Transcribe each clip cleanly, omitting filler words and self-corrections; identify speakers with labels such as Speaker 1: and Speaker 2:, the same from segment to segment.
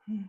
Speaker 1: Bonjour,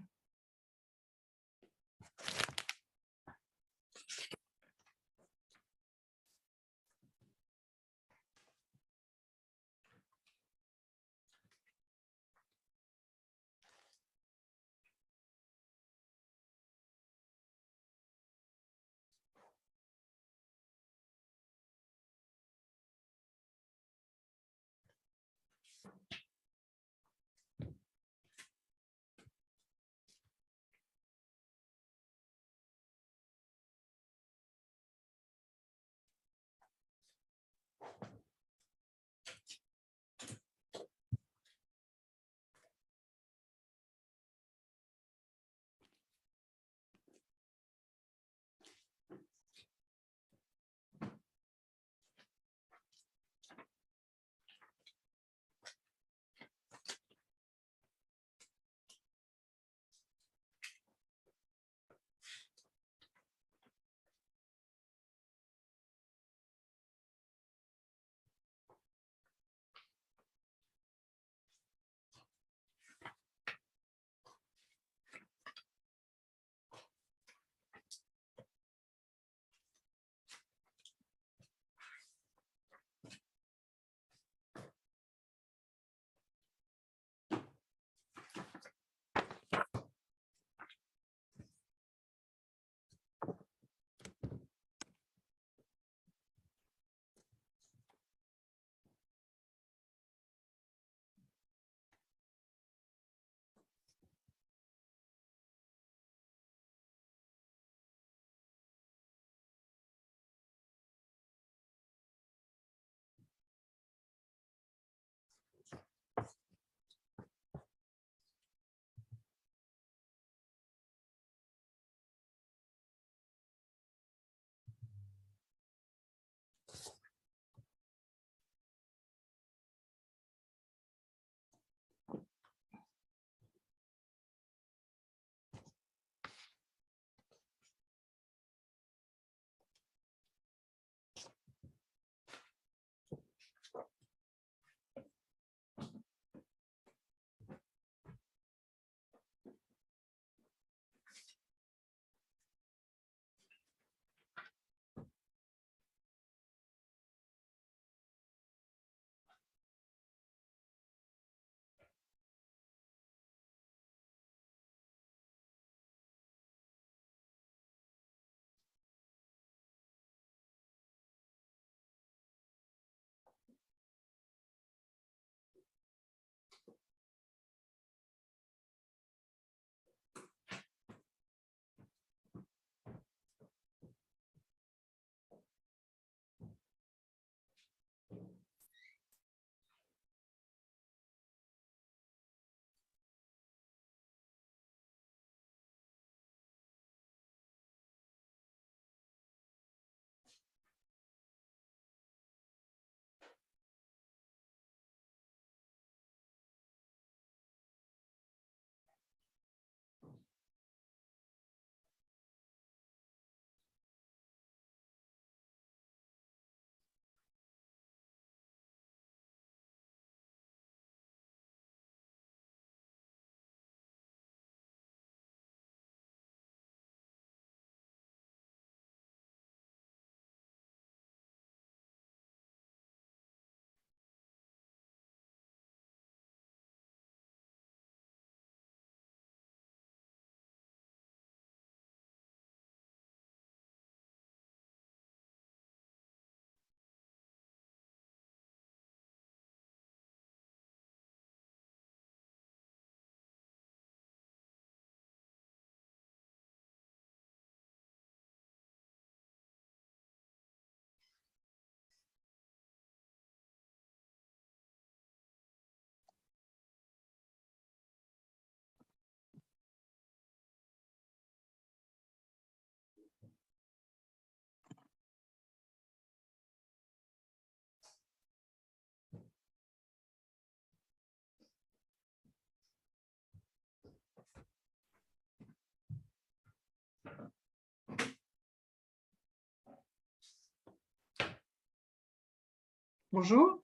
Speaker 2: Bonjour.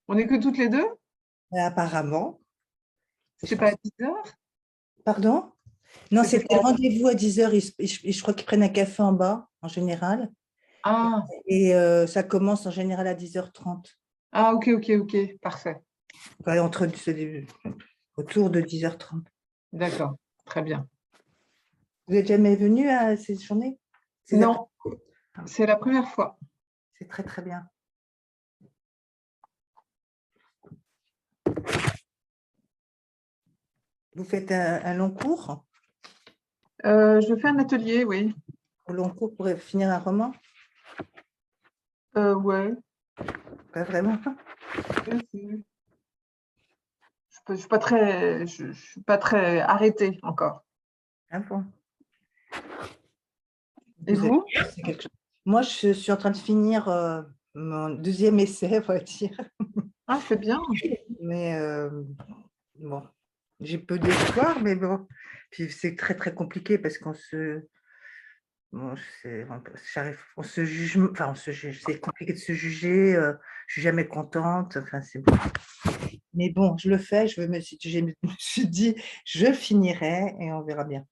Speaker 1: on est que toutes les deux?
Speaker 2: Apparemment.
Speaker 1: C'est pas à 10 heures?
Speaker 2: Pardon? Non,
Speaker 1: C'était
Speaker 2: c'était
Speaker 1: pas...
Speaker 2: le rendez-vous à 10 heures. Je crois qu'ils prennent un café en bas, en général.
Speaker 1: Ah,
Speaker 2: Et ça commence en général à 10h30.
Speaker 1: ah, ok, ok, ok, parfait.
Speaker 2: Ouais, autour de 10h30.
Speaker 1: D'accord, très bien.
Speaker 2: Vous n'êtes jamais venu à ces journées? Ces après-
Speaker 1: Non, c'est la première fois.
Speaker 2: C'est très, très bien. Vous faites un long cours?
Speaker 1: Je fais un atelier, oui.
Speaker 2: Un long cours pour finir un roman?
Speaker 1: Ouais.
Speaker 2: Pas vraiment.
Speaker 1: Je suis pas très, je suis pas très arrêtée encore.
Speaker 2: Ah bon?
Speaker 1: Et
Speaker 2: Vous avez
Speaker 1: vous?
Speaker 2: c'est quelque chose. Moi, je suis en train de finir mon deuxième essai, on va dire.
Speaker 1: Ah, c'est bien.
Speaker 2: Mais bon, j'ai peu d'espoir, mais bon. Puis c'est très, très compliqué parce qu'on se. Bon, on se juge, enfin, on se juge. C'est compliqué de se juger. Je suis jamais contente. Enfin, c'est bon. Mais bon, je le fais. Je me suis dit, je finirai et on verra bien.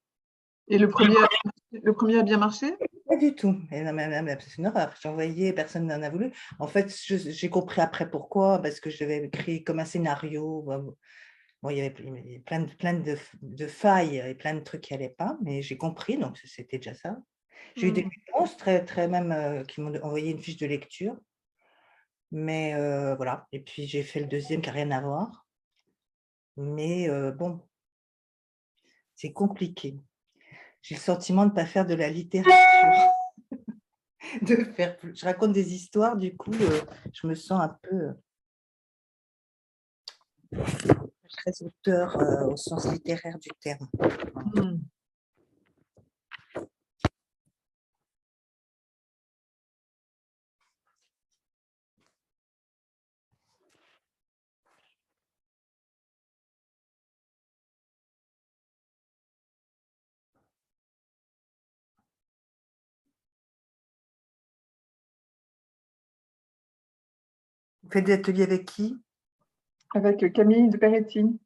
Speaker 1: Et le premier a bien marché?
Speaker 2: Pas du tout. Et non, c'est une horreur. J'ai envoyé, personne n'en a voulu. En fait, j'ai compris après pourquoi, parce que je l'avais écrit comme un scénario. Bon, il y avait plein de failles et plein de trucs qui n'allaient pas, mais j'ai compris, donc c'était déjà ça. J'ai eu des réponses très, très même qui m'ont envoyé une fiche de lecture, mais voilà. Et puis j'ai fait le deuxième qui n'a rien à voir, mais bon, c'est compliqué. J'ai le sentiment de ne pas faire de la littérature. Je raconte des histoires, du coup, je me sens un peu très auteur au sens littéraire du terme.
Speaker 1: Hmm.
Speaker 2: Vous faites des ateliers avec qui?
Speaker 1: Avec Camille de Peretti.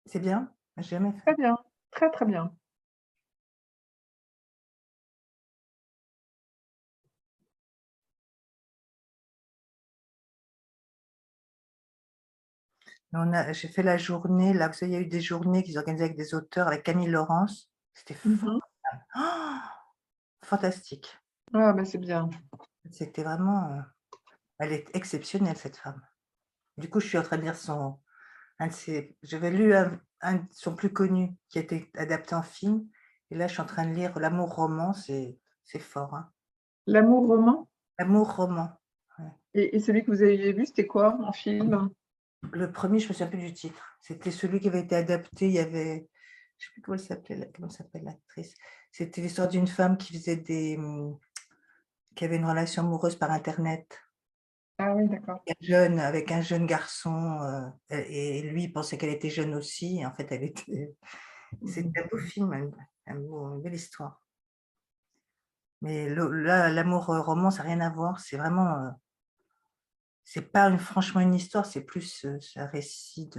Speaker 2: C'est bien? J'ai jamais fait.
Speaker 1: Très bien, très très bien.
Speaker 2: J'ai fait la journée, là, vous savez, il y a eu des journées qu'ils organisaient avec des auteurs, avec Camille Laurence. C'était
Speaker 1: Mhm.
Speaker 2: oh, fantastique.
Speaker 1: Ah, ben c'est bien.
Speaker 2: C'était vraiment. Elle est exceptionnelle, cette femme. Du coup, je suis en train de lire j'avais lu son plus connu, qui a été adapté en film. Et là, je suis en train de lire L'amour roman. C'est fort. Hein.
Speaker 1: L'amour roman.
Speaker 2: L'amour roman. Ouais.
Speaker 1: Et celui que vous aviez vu, c'était quoi en film?
Speaker 2: Le premier, je me souviens plus du titre. C'était celui qui avait été adapté. Il y avait, je sais plus comment s'appelle l'actrice. C'était l'histoire d'une femme qui avait une relation amoureuse par Internet.
Speaker 1: Ah oui, d'accord.
Speaker 2: Avec un jeune garçon, et lui, il pensait qu'elle était jeune aussi. Et en fait, elle était.
Speaker 1: Mhm.
Speaker 2: C'était un beau film, une belle histoire. Mais là, l'amour roman, ça n'a rien à voir. C'est vraiment. C'est pas franchement une histoire, c'est plus un récit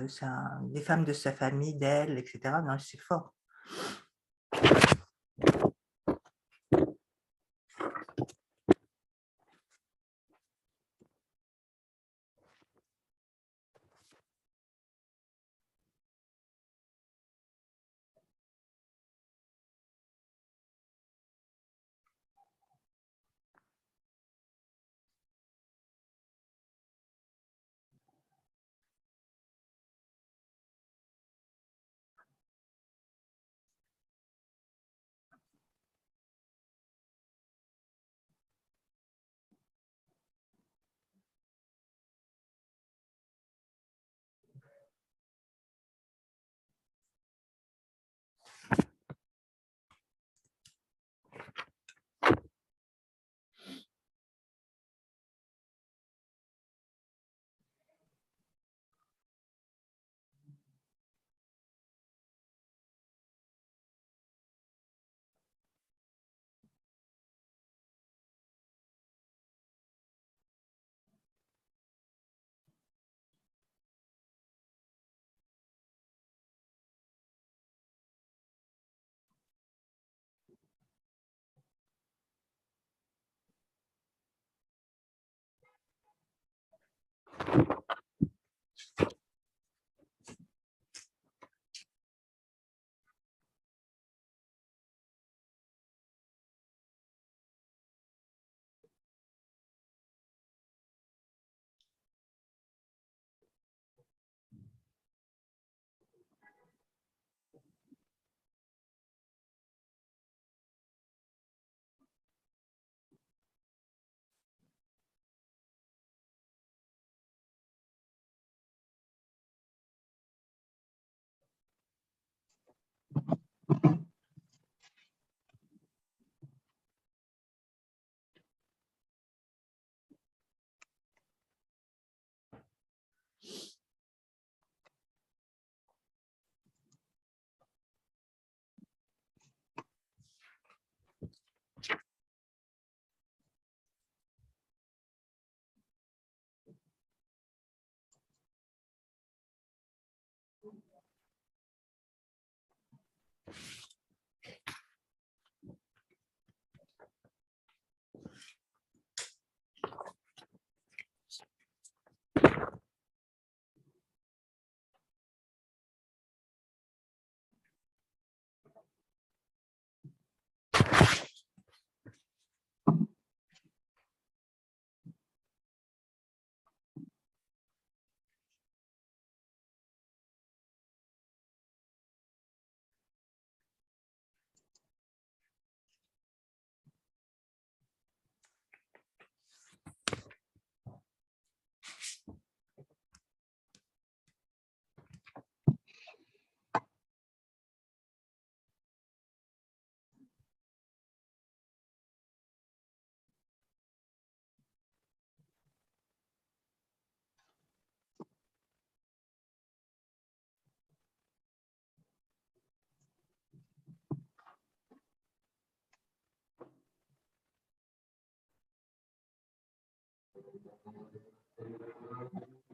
Speaker 2: des femmes de sa famille, d'elle, etc. Non, c'est fort.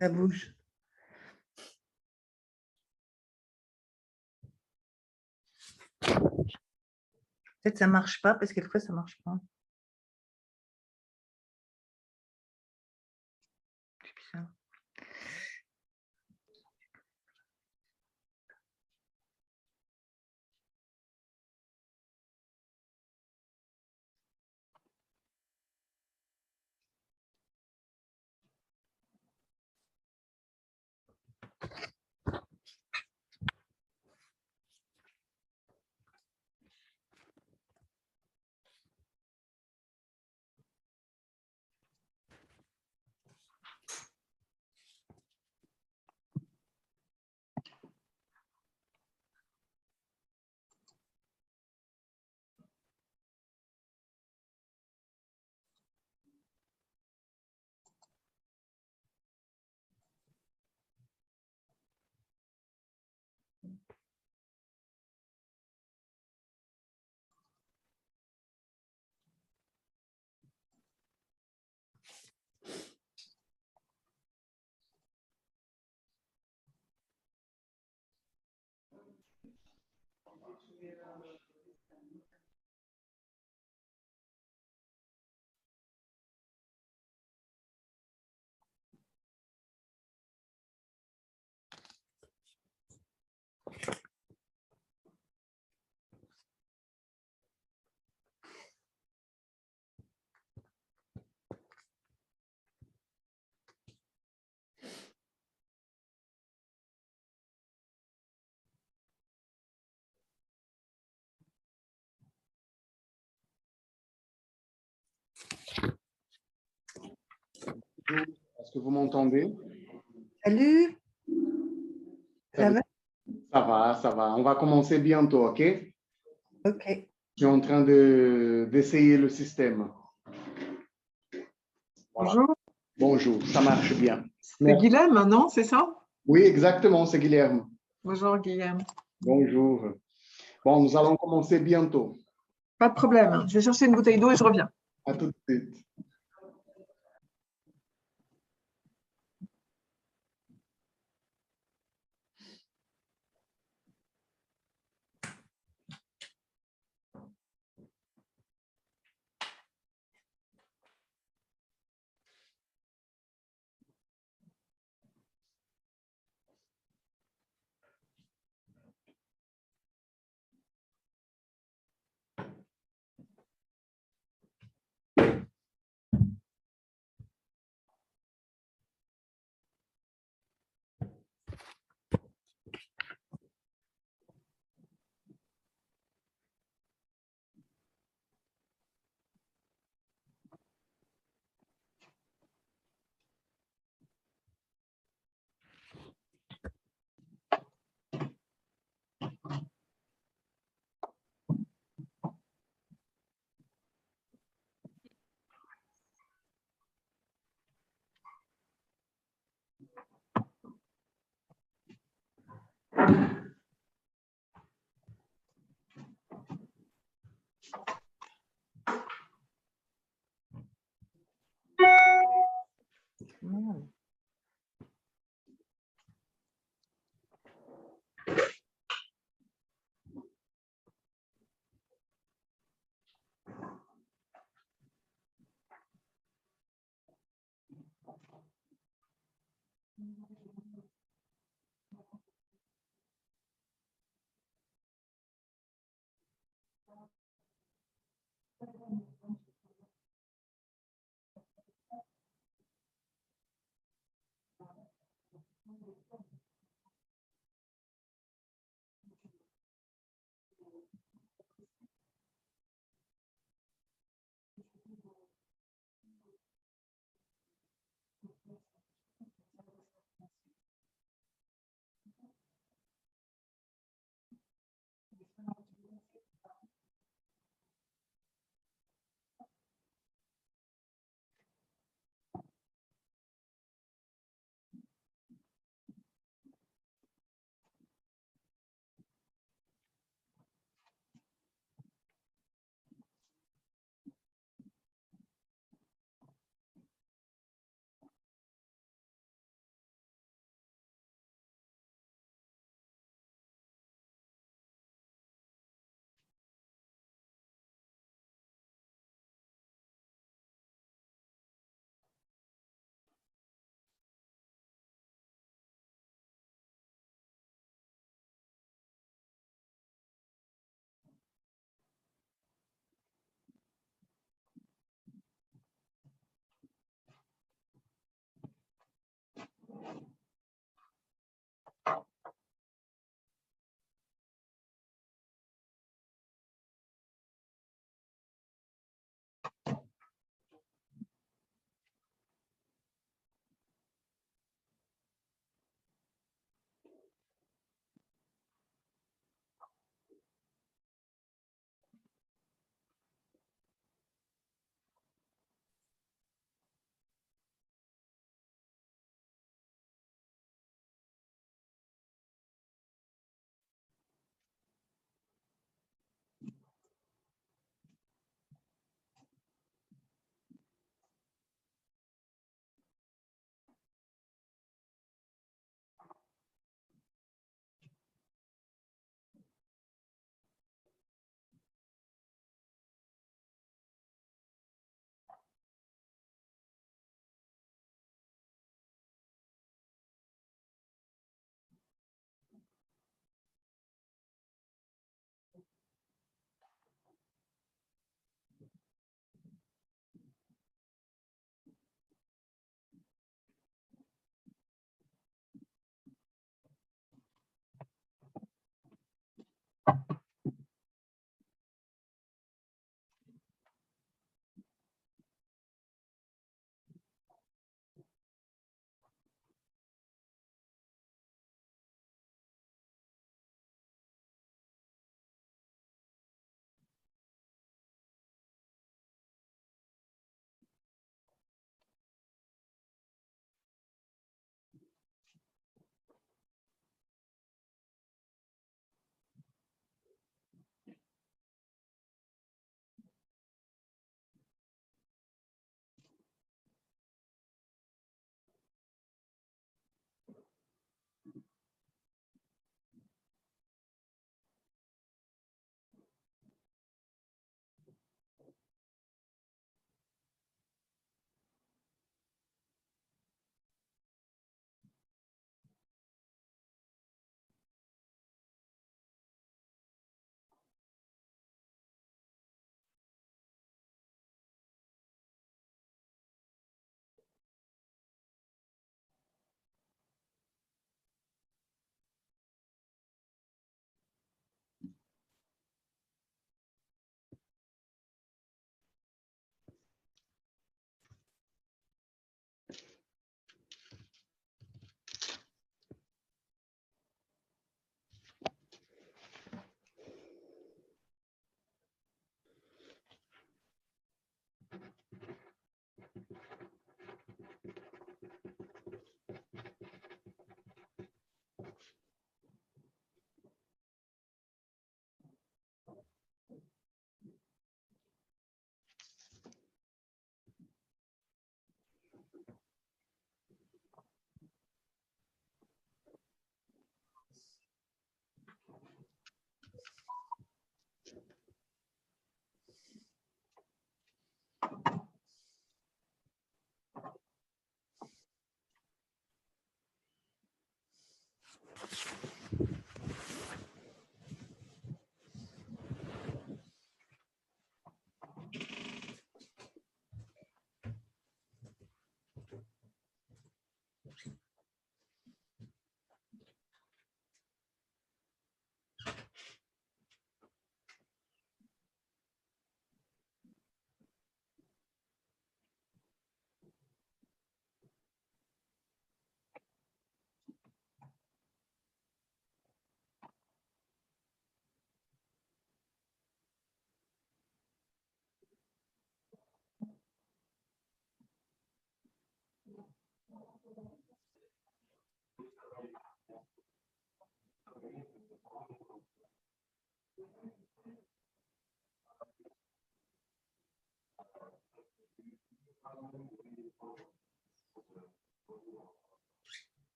Speaker 2: Ça bouge. Peut-être ça marche pas parce que quelquefois ça marche pas. C'est bizarre.
Speaker 3: Est-ce que vous m'entendez?
Speaker 2: Salut, ça va?
Speaker 3: Ça va, ça va. On va commencer bientôt, OK?
Speaker 2: Ok.
Speaker 3: Je suis en train d'essayer le système. Voilà.
Speaker 1: Bonjour,
Speaker 3: Bonjour, ça marche bien.
Speaker 1: c'est
Speaker 3: Merci.
Speaker 1: Guilhem, non? C'est ça?
Speaker 3: Oui, exactement, c'est Guilherme.
Speaker 1: Bonjour Guilhem.
Speaker 3: Bonjour. Bon, nous allons commencer bientôt.
Speaker 1: Pas de problème. Je vais chercher une bouteille d'eau et je reviens.
Speaker 3: À tout de suite.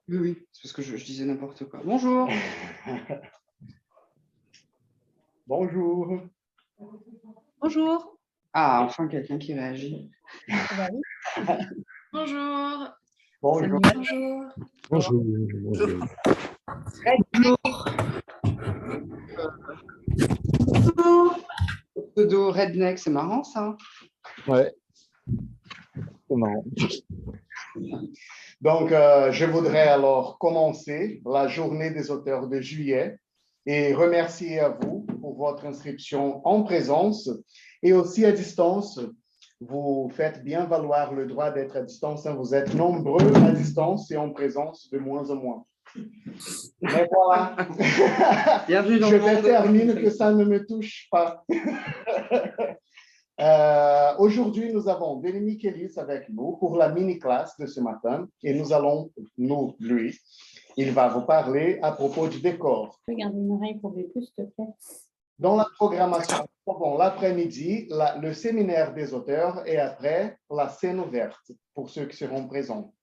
Speaker 4: Oui, oui, c'est parce que je disais n'importe quoi. Bonjour.
Speaker 3: Bonjour.
Speaker 5: Bonjour.
Speaker 4: Ah, enfin quelqu'un qui réagit.
Speaker 5: Bah oui.
Speaker 6: Bonjour.
Speaker 3: Bonjour.
Speaker 6: Bonjour.
Speaker 7: Bonjour. Bonjour.
Speaker 4: Pseudo redneck, c'est marrant ça.
Speaker 7: Ouais. C'est marrant.
Speaker 3: Donc, je voudrais alors commencer la journée des auteurs de juillet et remercier à vous pour votre inscription en présence et aussi à distance. Vous faites bien valoir le droit d'être à distance. Hein. Vous êtes nombreux à distance et en présence de moins en moins. Mais voilà.
Speaker 4: Bienvenue dans
Speaker 3: Je
Speaker 4: le monde.
Speaker 3: détermine que ça ne me touche pas. Aujourd'hui, nous avons Denis Kellis avec nous pour la mini-classe de ce matin et lui, il va vous parler à propos du décor.
Speaker 5: Tu peux garder une oreille pour Bépu, s'il te plaît.
Speaker 3: Dans la programmation, l'après-midi, le séminaire des auteurs et après, la scène ouverte pour ceux qui seront présents.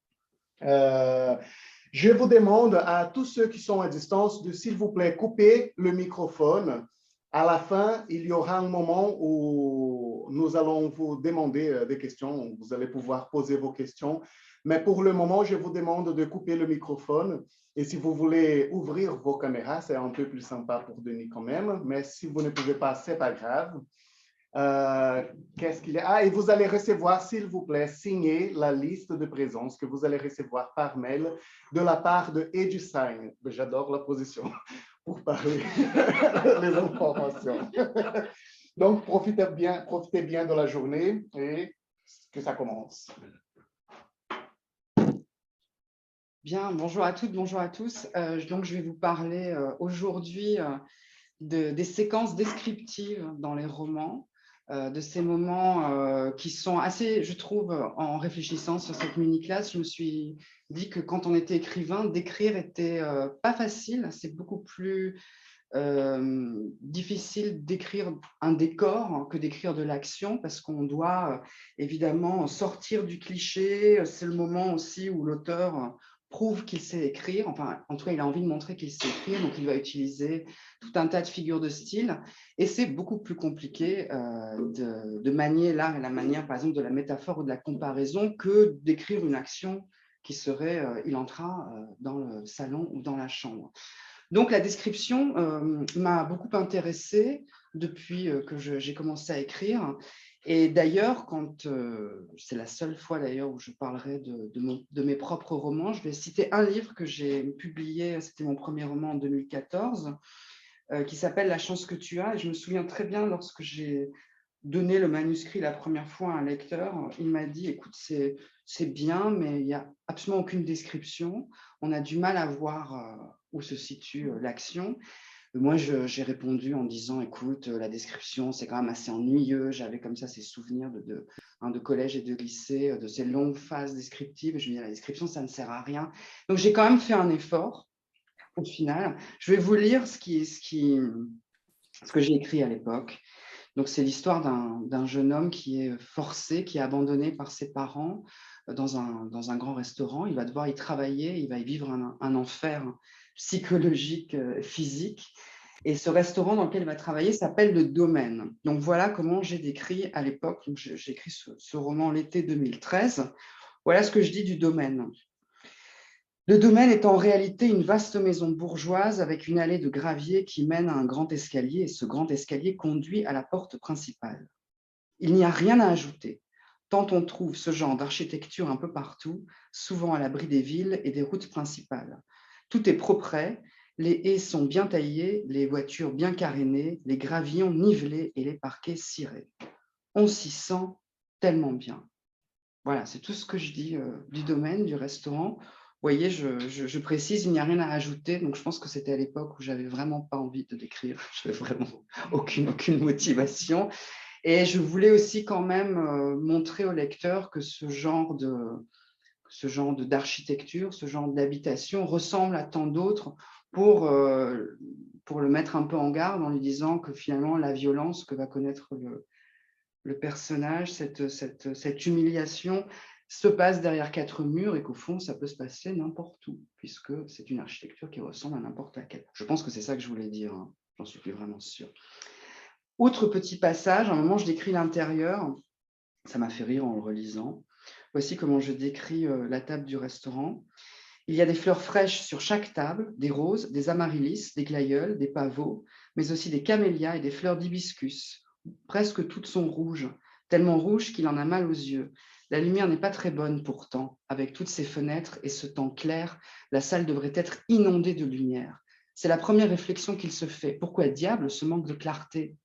Speaker 3: Je vous demande à tous ceux qui sont à distance de, s'il vous plaît, couper le microphone. À la fin, il y aura un moment où nous allons vous demander des questions. Vous allez pouvoir poser vos questions. Mais pour le moment, je vous demande de couper le microphone. Et si vous voulez ouvrir vos caméras, c'est un peu plus sympa pour Denis quand même. Mais si vous ne pouvez pas, ce n'est pas grave. Qu'est-ce qu'il y a? Ah, et vous allez recevoir, s'il vous plaît, signer la liste de présence que vous allez recevoir par mail de la part de EduSign. J'adore la position pour parler les informations. Donc, profitez bien de la journée et que ça commence.
Speaker 4: Bien, bonjour à toutes, bonjour à tous. Donc, je vais vous parler aujourd'hui des séquences descriptives dans les romans, de ces moments qui sont assez, je trouve, en réfléchissant sur cette mini-classe, je me suis dit que quand on était écrivain, d'écrire était pas facile, c'est beaucoup plus difficile d'écrire un décor que d'écrire de l'action parce qu'on doit évidemment sortir du cliché. C'est le moment aussi où l'auteur prouve qu'il sait écrire, enfin en tout cas il a envie de montrer qu'il sait écrire, donc il va utiliser tout un tas de figures de style et c'est beaucoup plus compliqué de manier l'art et la manière par exemple de la métaphore ou de la comparaison que d'écrire une action qui serait il entra dans le salon ou dans la chambre. Donc, la description m'a beaucoup intéressée depuis que j'ai commencé à écrire. Et d'ailleurs, c'est la seule fois d'ailleurs où je parlerai de mes propres romans, je vais citer un livre que j'ai publié, c'était mon premier roman en 2014, qui s'appelle « La chance que tu as ». Et je me souviens très bien lorsque j'ai donné le manuscrit la première fois à un lecteur, il m'a dit « Écoute, c'est bien, mais il n'y a absolument aucune description. On a du mal à voir où se situe l'action. » Moi, j'ai répondu en disant « Écoute, la description, c'est quand même assez ennuyeux. » J'avais comme ça ces souvenirs de collège et de lycée, de ces longues phases descriptives. Et je me dis « La description, ça ne sert à rien. » Donc, j'ai quand même fait un effort au final. Je vais vous lire ce que j'ai écrit à l'époque. Donc, c'est l'histoire d'un jeune homme qui est forcé, qui est abandonné par ses parents dans un grand restaurant. Il va devoir y travailler, il va y vivre un enfer psychologique, physique. Et ce restaurant dans lequel il va travailler s'appelle Le Domaine. Donc, voilà comment j'ai décrit à l'époque. J'ai écrit ce roman l'été 2013. Voilà ce que je dis du Domaine. Le domaine est en réalité une vaste maison bourgeoise avec une allée de gravier qui mène à un grand escalier et ce grand escalier conduit à la porte principale. Il n'y a rien à ajouter, tant on trouve ce genre d'architecture un peu partout, souvent à l'abri des villes et des routes principales. Tout est propre, les haies sont bien taillées, les voitures bien carénées, les gravillons nivelés et les parquets cirés. On s'y sent tellement bien. Voilà, c'est tout ce que je dis du domaine, du restaurant. Vous voyez, je précise, il n'y a rien à ajouter. Donc, je pense que c'était à l'époque où j'avais vraiment pas envie de d'écrire. Je n'avais vraiment aucune motivation. Et je voulais aussi quand même montrer au lecteur que ce genre d'architecture, ce genre d'habitation ressemble à tant d'autres pour le mettre un peu en garde en lui disant que finalement, la violence que va connaître le personnage, cette humiliation se passe derrière 4 murs et qu'au fond, ça peut se passer n'importe où, puisque c'est une architecture qui ressemble à n'importe laquelle. Je pense que c'est ça que je voulais dire, hein. J'en suis plus vraiment sûre. Autre petit passage, à un moment, je décris l'intérieur. Ça m'a fait rire en le relisant. Voici comment je décris la table du restaurant. Il y a des fleurs fraîches sur chaque table, des roses, des amaryllis, des glaïeuls, des pavots, mais aussi des camélias et des fleurs d'hibiscus. Presque toutes sont rouges, tellement rouges qu'il en a mal aux yeux. La lumière n'est pas très bonne pourtant. Avec toutes ces fenêtres et ce temps clair, la salle devrait être inondée de lumière. C'est la première réflexion qu'il se fait. Pourquoi diable ce manque de clarté?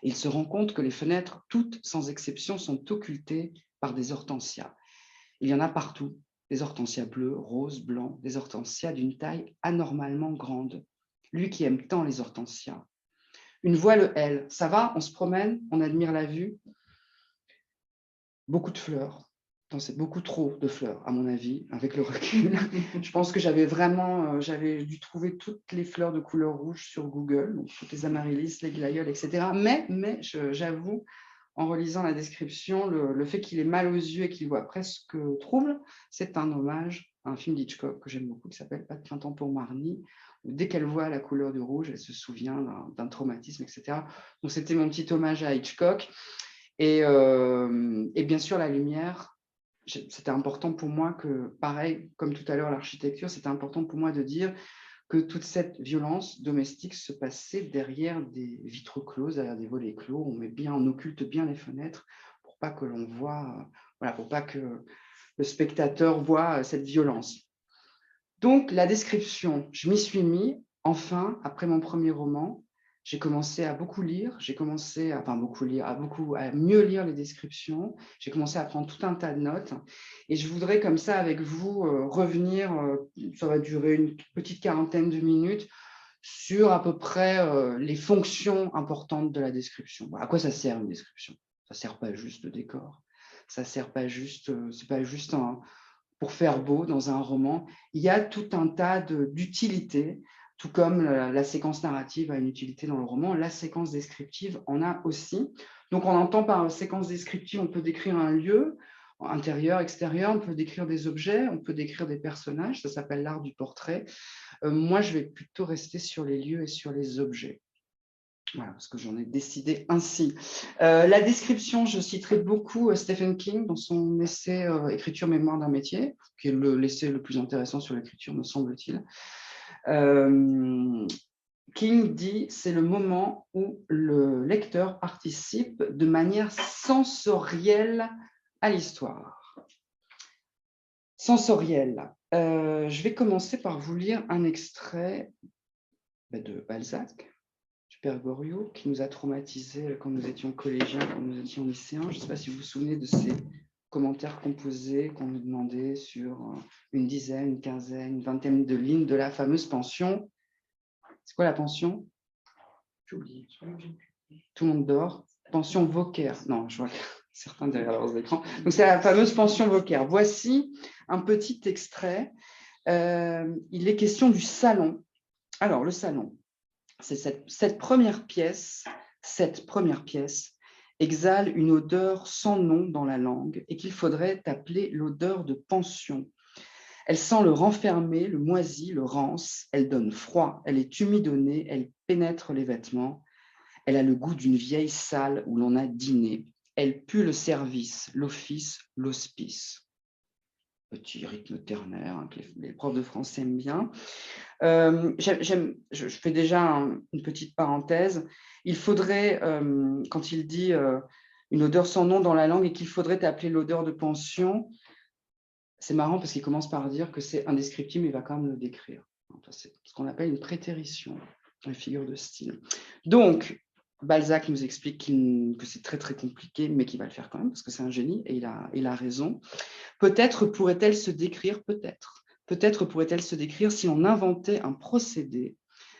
Speaker 4: Et il se rend compte que les fenêtres, toutes sans exception, sont occultées par des hortensias. Il y en a partout. Des hortensias bleues, roses, blancs, des hortensias d'une taille anormalement grande. Lui qui aime tant les hortensias. Une voix le L. Ça va, on se promène, on admire la vue. Beaucoup de fleurs. C'est beaucoup trop de fleurs, à mon avis, avec le recul. Je pense que j'avais dû trouver toutes les fleurs de couleur rouge sur Google, donc toutes les amaryllis, les glaïeuls, etc. Mais j'avoue, en relisant la description, le fait qu'il ait mal aux yeux et qu'il voit presque trouble, c'est un hommage à un film d'Hitchcock que j'aime beaucoup, qui s'appelle Pas de printemps pour Marnie, où dès qu'elle voit la couleur du rouge, elle se souvient d'un traumatisme, etc. Donc c'était mon petit hommage à Hitchcock. Et bien sûr, la lumière, c'était important pour moi que, pareil, comme tout à l'heure, l'architecture, c'était important pour moi de dire que toute cette violence domestique se passait derrière des vitres closes, derrière des volets clos. On occulte bien les fenêtres pour pas que l'on voit, voilà, pour pas que le spectateur voit cette violence. Donc, la description, je m'y suis mis, enfin, après mon premier roman. J'ai commencé à beaucoup lire, à mieux lire les descriptions. J'ai commencé à prendre tout un tas de notes. Et je voudrais, comme ça, avec vous, revenir, ça va durer une petite quarantaine de minutes, sur à peu près les fonctions importantes de la description. À quoi ça sert une description? Ça ne sert pas juste de décor. Ça sert pas juste, c'est pas juste pour faire beau dans un roman. Il y a tout un tas d'utilités. Tout comme la séquence narrative a une utilité dans le roman, la séquence descriptive en a aussi. Donc, on entend par séquence descriptive, on peut décrire un lieu, intérieur, extérieur, on peut décrire des objets, on peut décrire des personnages, ça s'appelle l'art du portrait. Moi, je vais plutôt rester sur les lieux et sur les objets. Voilà, parce que j'en ai décidé ainsi. La description, je citerai beaucoup Stephen King dans son essai « Écriture, mémoire d'un métier », qui est l'essai le plus intéressant sur l'écriture, me semble-t-il. King dit « c'est le moment où le lecteur participe de manière sensorielle à l'histoire ». Sensorielle. Je vais commencer par vous lire un extrait de Balzac, du Père Goriot, qui nous a traumatisés quand nous étions collégiens, quand nous étions lycéens. Je ne sais pas si vous vous souvenez de ces commentaires composés qu'on nous demandait sur une dizaine, une quinzaine, une vingtaine de lignes de la fameuse pension. C'est quoi la pension? J'ai oublié. Tout le monde dort. Pension Vauquer. Non, je vois que certains derrière leurs écrans. Donc, c'est la fameuse pension Vauquer. Voici un petit extrait. Il est question du salon. Alors, le salon, c'est cette première pièce exhale une odeur sans nom dans la langue et qu'il faudrait appeler l'odeur de pension. Elle sent le renfermé, le moisi, le rance, elle donne froid, elle est humide au nez, elle pénètre les vêtements, elle a le goût d'une vieille salle où l'on a dîné, elle pue le service, l'office, l'hospice. Petit rythme ternaire hein, que les profs de français aiment bien. Je fais déjà une petite parenthèse. Il faudrait, quand il dit une odeur sans nom dans la langue et qu'il faudrait appeler l'odeur de pension, c'est marrant parce qu'il commence par dire que c'est indescriptible, mais il va quand même le décrire. C'est ce qu'on appelle une prétérition, une figure de style. Donc, Balzac nous explique que c'est très très compliqué, mais qu'il va le faire quand même parce que c'est un génie et il a raison. Peut-être pourrait-elle se décrire, peut-être pourrait-elle se décrire si on inventait un procédé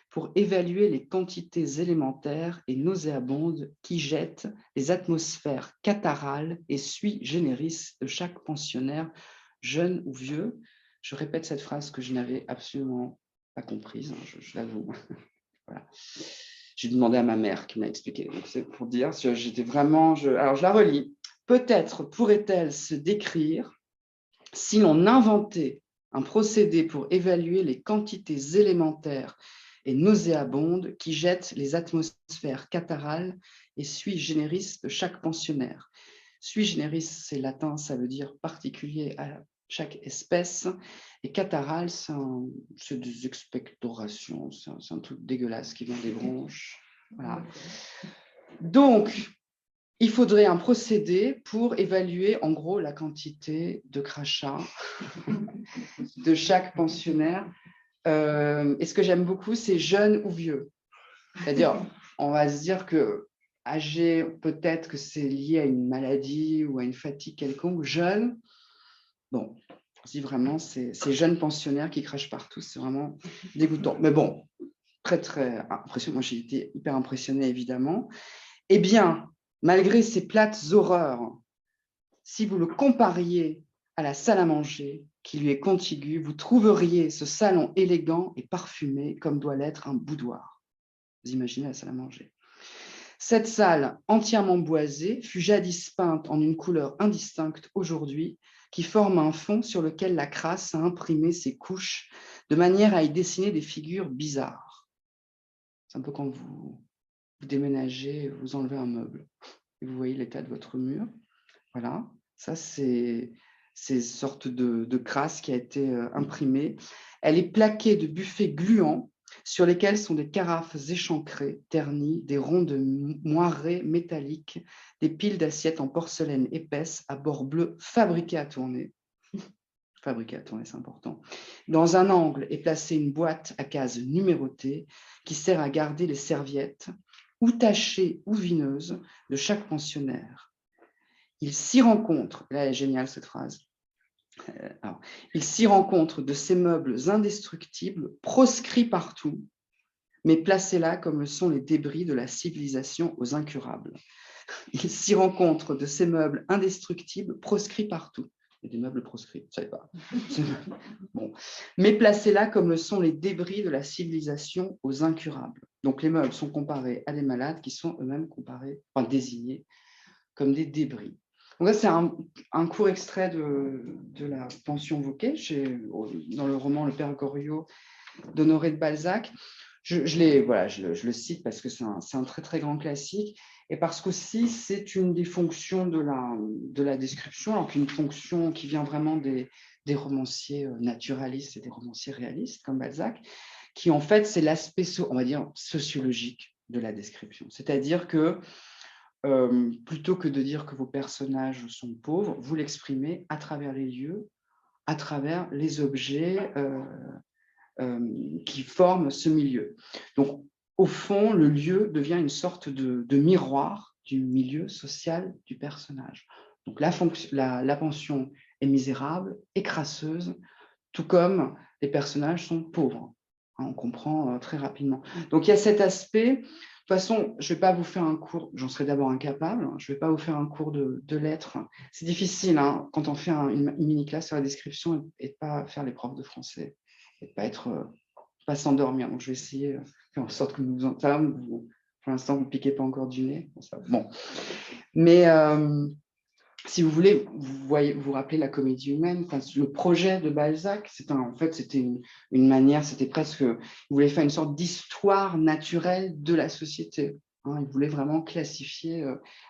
Speaker 4: pour évaluer les quantités élémentaires et nauséabondes qui jettent les atmosphères catharales et sui generis de chaque pensionnaire, jeune ou vieux. Je répète cette phrase que je n'avais absolument pas comprise, hein, je l'avoue. Voilà. J'ai demandé à ma mère qui m'a expliqué. Donc, c'est pour dire, j'étais vraiment… Alors, je la relis. Peut-être pourrait-elle se décrire si l'on inventait un procédé pour évaluer les quantités élémentaires et nauséabondes qui jettent les atmosphères catharales et sui generis de chaque pensionnaire. Sui generis, c'est latin, ça veut dire particulier à chaque espèce, et catharal, c'est des expectorations, c'est un truc dégueulasse qui vient des bronches. Voilà. Donc, il faudrait un procédé pour évaluer en gros la quantité de crachats de chaque pensionnaire. Et ce que j'aime beaucoup, c'est jeune ou vieux. C'est-à-dire, on va se dire que âgé, peut-être que c'est lié à une maladie ou à une fatigue quelconque. Jeune, bon, si vraiment c'est ces jeunes pensionnaires qui crachent partout, c'est vraiment dégoûtant. Mais bon, très très impressionnant. Moi, j'ai été hyper impressionnée évidemment. Eh bien, malgré ces plates horreurs, si vous le compariez à la salle à manger qui lui est contiguë, vous trouveriez ce salon élégant et parfumé comme doit l'être un boudoir. Vous imaginez la salle à manger. Cette salle entièrement boisée fut jadis peinte en une couleur indistincte aujourd'hui, qui forme un fond sur lequel la crasse a imprimé ses couches de manière à y dessiner des figures bizarres. C'est un peu quand vous déménagez, vous enlevez un meuble et vous voyez l'état de votre mur. Voilà, ça c'est ces sortes de crasse qui a été imprimée. Elle est plaquée de buffets gluants sur lesquels sont des carafes échancrées, ternies, des ronds de moirés métalliques, des piles d'assiettes en porcelaine épaisse à bord bleu fabriquées à tourner. Fabriquées à tourner, c'est important. Dans un angle est placée une boîte à cases numérotées qui sert à garder les serviettes, ou tachées ou vineuses, de chaque pensionnaire. Il s'y rencontre, là elle est géniale cette phrase, alors, il s'y rencontre de ces meubles indestructibles, proscrits partout, mais placés là comme le sont les débris de la civilisation aux incurables. Il s'y rencontre de ces meubles indestructibles, proscrits partout. Il y a des meubles proscrits, je ne savais pas. Bon. Mais placés là comme le sont les débris de la civilisation aux incurables. Donc les meubles sont comparés à des malades qui sont eux-mêmes comparés, enfin désignés comme des débris. Donc là, c'est un court extrait de la Pension Wauquez, dans le roman Le Père Goriot d'Honoré de Balzac. Je le cite parce que c'est un très très grand classique et parce qu'aussi c'est une des fonctions de la description, alors qu'une fonction qui vient vraiment des romanciers naturalistes et des romanciers réalistes comme Balzac, qui en fait c'est l'aspect, on va dire, sociologique de la description. C'est-à-dire que plutôt que de dire que vos personnages sont pauvres, vous l'exprimez à travers les lieux, à travers les objets qui forment ce milieu. Donc, au fond, le lieu devient une sorte de miroir du milieu social du personnage. Donc, la pension est misérable et crasseuse, tout comme les personnages sont pauvres. On comprend très rapidement. Donc, il y a cet aspect. De toute façon, je ne vais pas vous faire un cours, j'en serais d'abord incapable, je ne vais pas vous faire un cours de lettres. C'est difficile quand on fait une mini-classe sur la description et de ne pas faire les profs de français, et de ne pas s'endormir. Donc, je vais essayer de faire en sorte que nous entamions. Pour l'instant, vous ne piquez pas encore du nez. Bon. Mais si vous voulez, vous rappelez la comédie humaine, le projet de Balzac, c'était une manière, c'était presque, il voulait faire une sorte d'histoire naturelle de la société. Il voulait vraiment classifier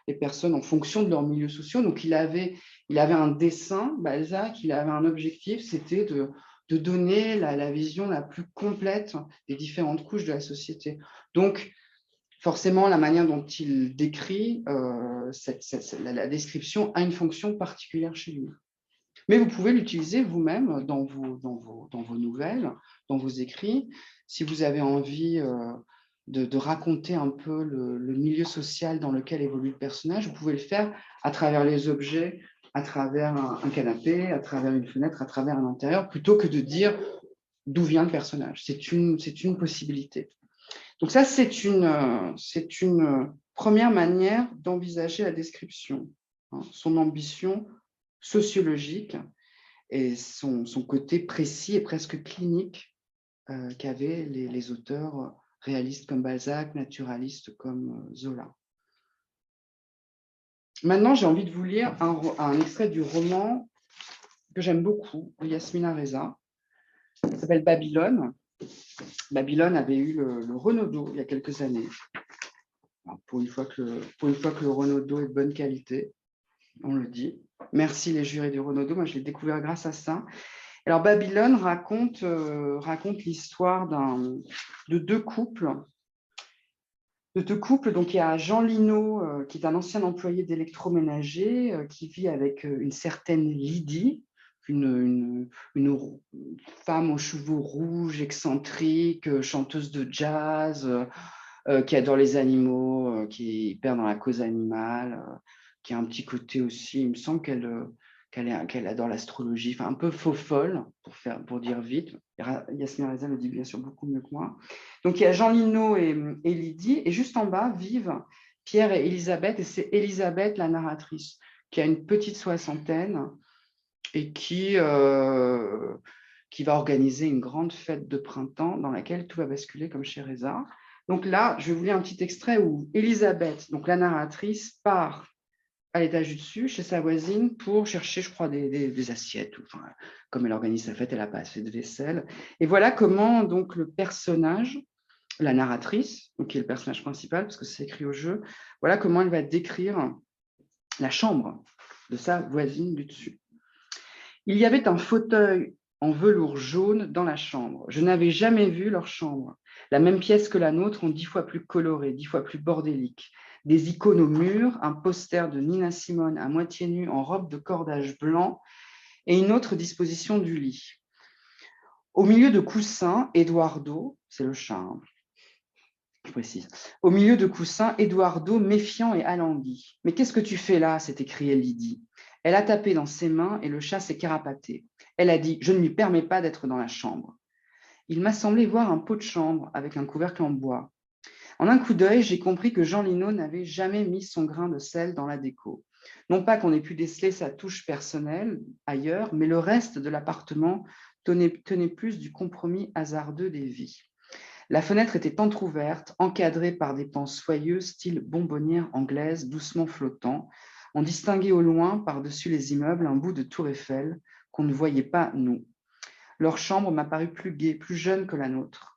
Speaker 4: les personnes en fonction de leurs milieux sociaux. Donc, il avait un dessin, Balzac, il avait un objectif, c'était de donner la vision la plus complète des différentes couches de la société. Donc, forcément, la manière dont il décrit la description a une fonction particulière chez lui. Mais vous pouvez l'utiliser vous-même dans vos nouvelles, dans vos écrits. Si vous avez envie de raconter un peu le milieu social dans lequel évolue le personnage, vous pouvez le faire à travers les objets, à travers un canapé, à travers une fenêtre, à travers un intérieur, plutôt que de dire d'où vient le personnage. C'est une possibilité. Donc ça, c'est une première manière d'envisager la description, son ambition sociologique et son côté précis et presque clinique qu'avaient les auteurs réaliste comme Balzac, naturaliste comme Zola. Maintenant, j'ai envie de vous lire un extrait du roman que j'aime beaucoup, de Yasmina Reza. Ça s'appelle Babylone. Babylone avait eu le Renaudot il y a quelques années. Alors, pour une fois que le Renaudot est de bonne qualité, on le dit. Merci les jurys du Renaudot, moi je l'ai découvert grâce à ça. Alors Babylone raconte l'histoire de deux couples. Donc il y a Jean Lino, qui est un ancien employé d'électroménager, qui vit avec une certaine Lydie, une femme aux cheveux rouges, excentrique, chanteuse de jazz, qui adore les animaux, qui est hyper dans la cause animale, qui a un petit côté aussi, il me semble qu'elle adore l'astrologie, enfin un peu faux folle, pour dire vite. Yasmina Reza le dit bien sûr beaucoup mieux que moi. Donc il y a Jean Lino et Lydie, et juste en bas vivent Pierre et Elisabeth, et c'est Elisabeth la narratrice, qui a une petite soixantaine et qui va organiser une grande fête de printemps dans laquelle tout va basculer comme chez Reza. Donc là, je vais vous lire un petit extrait où Elisabeth, donc la narratrice, part à l'étage du dessus, chez sa voisine, pour chercher, je crois, des assiettes. Enfin, comme elle organise sa fête, elle n'a pas assez de vaisselle. Et voilà comment donc le personnage, la narratrice, donc qui est le personnage principal, parce que c'est écrit au jeu, voilà comment elle va décrire la chambre de sa voisine du dessus. Il y avait un fauteuil en velours jaune dans la chambre. Je n'avais jamais vu leur chambre. La même pièce que la nôtre, en 10 fois plus colorée, 10 fois plus bordélique. Des icônes au mur, un poster de Nina Simone à moitié nue en robe de cordage blanc et une autre disposition du lit. Au milieu de coussins, Eduardo, c'est le chat, hein, je précise. Au milieu de coussins, Eduardo, méfiant et alangui. « Mais qu'est-ce que tu fais là ?» s'est écriée Lydie. Elle a tapé dans ses mains et le chat s'est carapaté. Elle a dit « Je ne lui permets pas d'être dans la chambre. » Il m'a semblé voir un pot de chambre avec un couvercle en bois. En un coup d'œil, j'ai compris que Jean Lino n'avait jamais mis son grain de sel dans la déco. Non pas qu'on ait pu déceler sa touche personnelle ailleurs, mais le reste de l'appartement tenait plus du compromis hasardeux des vies. La fenêtre était entr'ouverte, encadrée par des pans soyeux, style bonbonnière anglaise, doucement flottant. On distinguait au loin, par-dessus les immeubles, un bout de tour Eiffel qu'on ne voyait pas, nous. Leur chambre m'a paru plus gaie, plus jeune que la nôtre.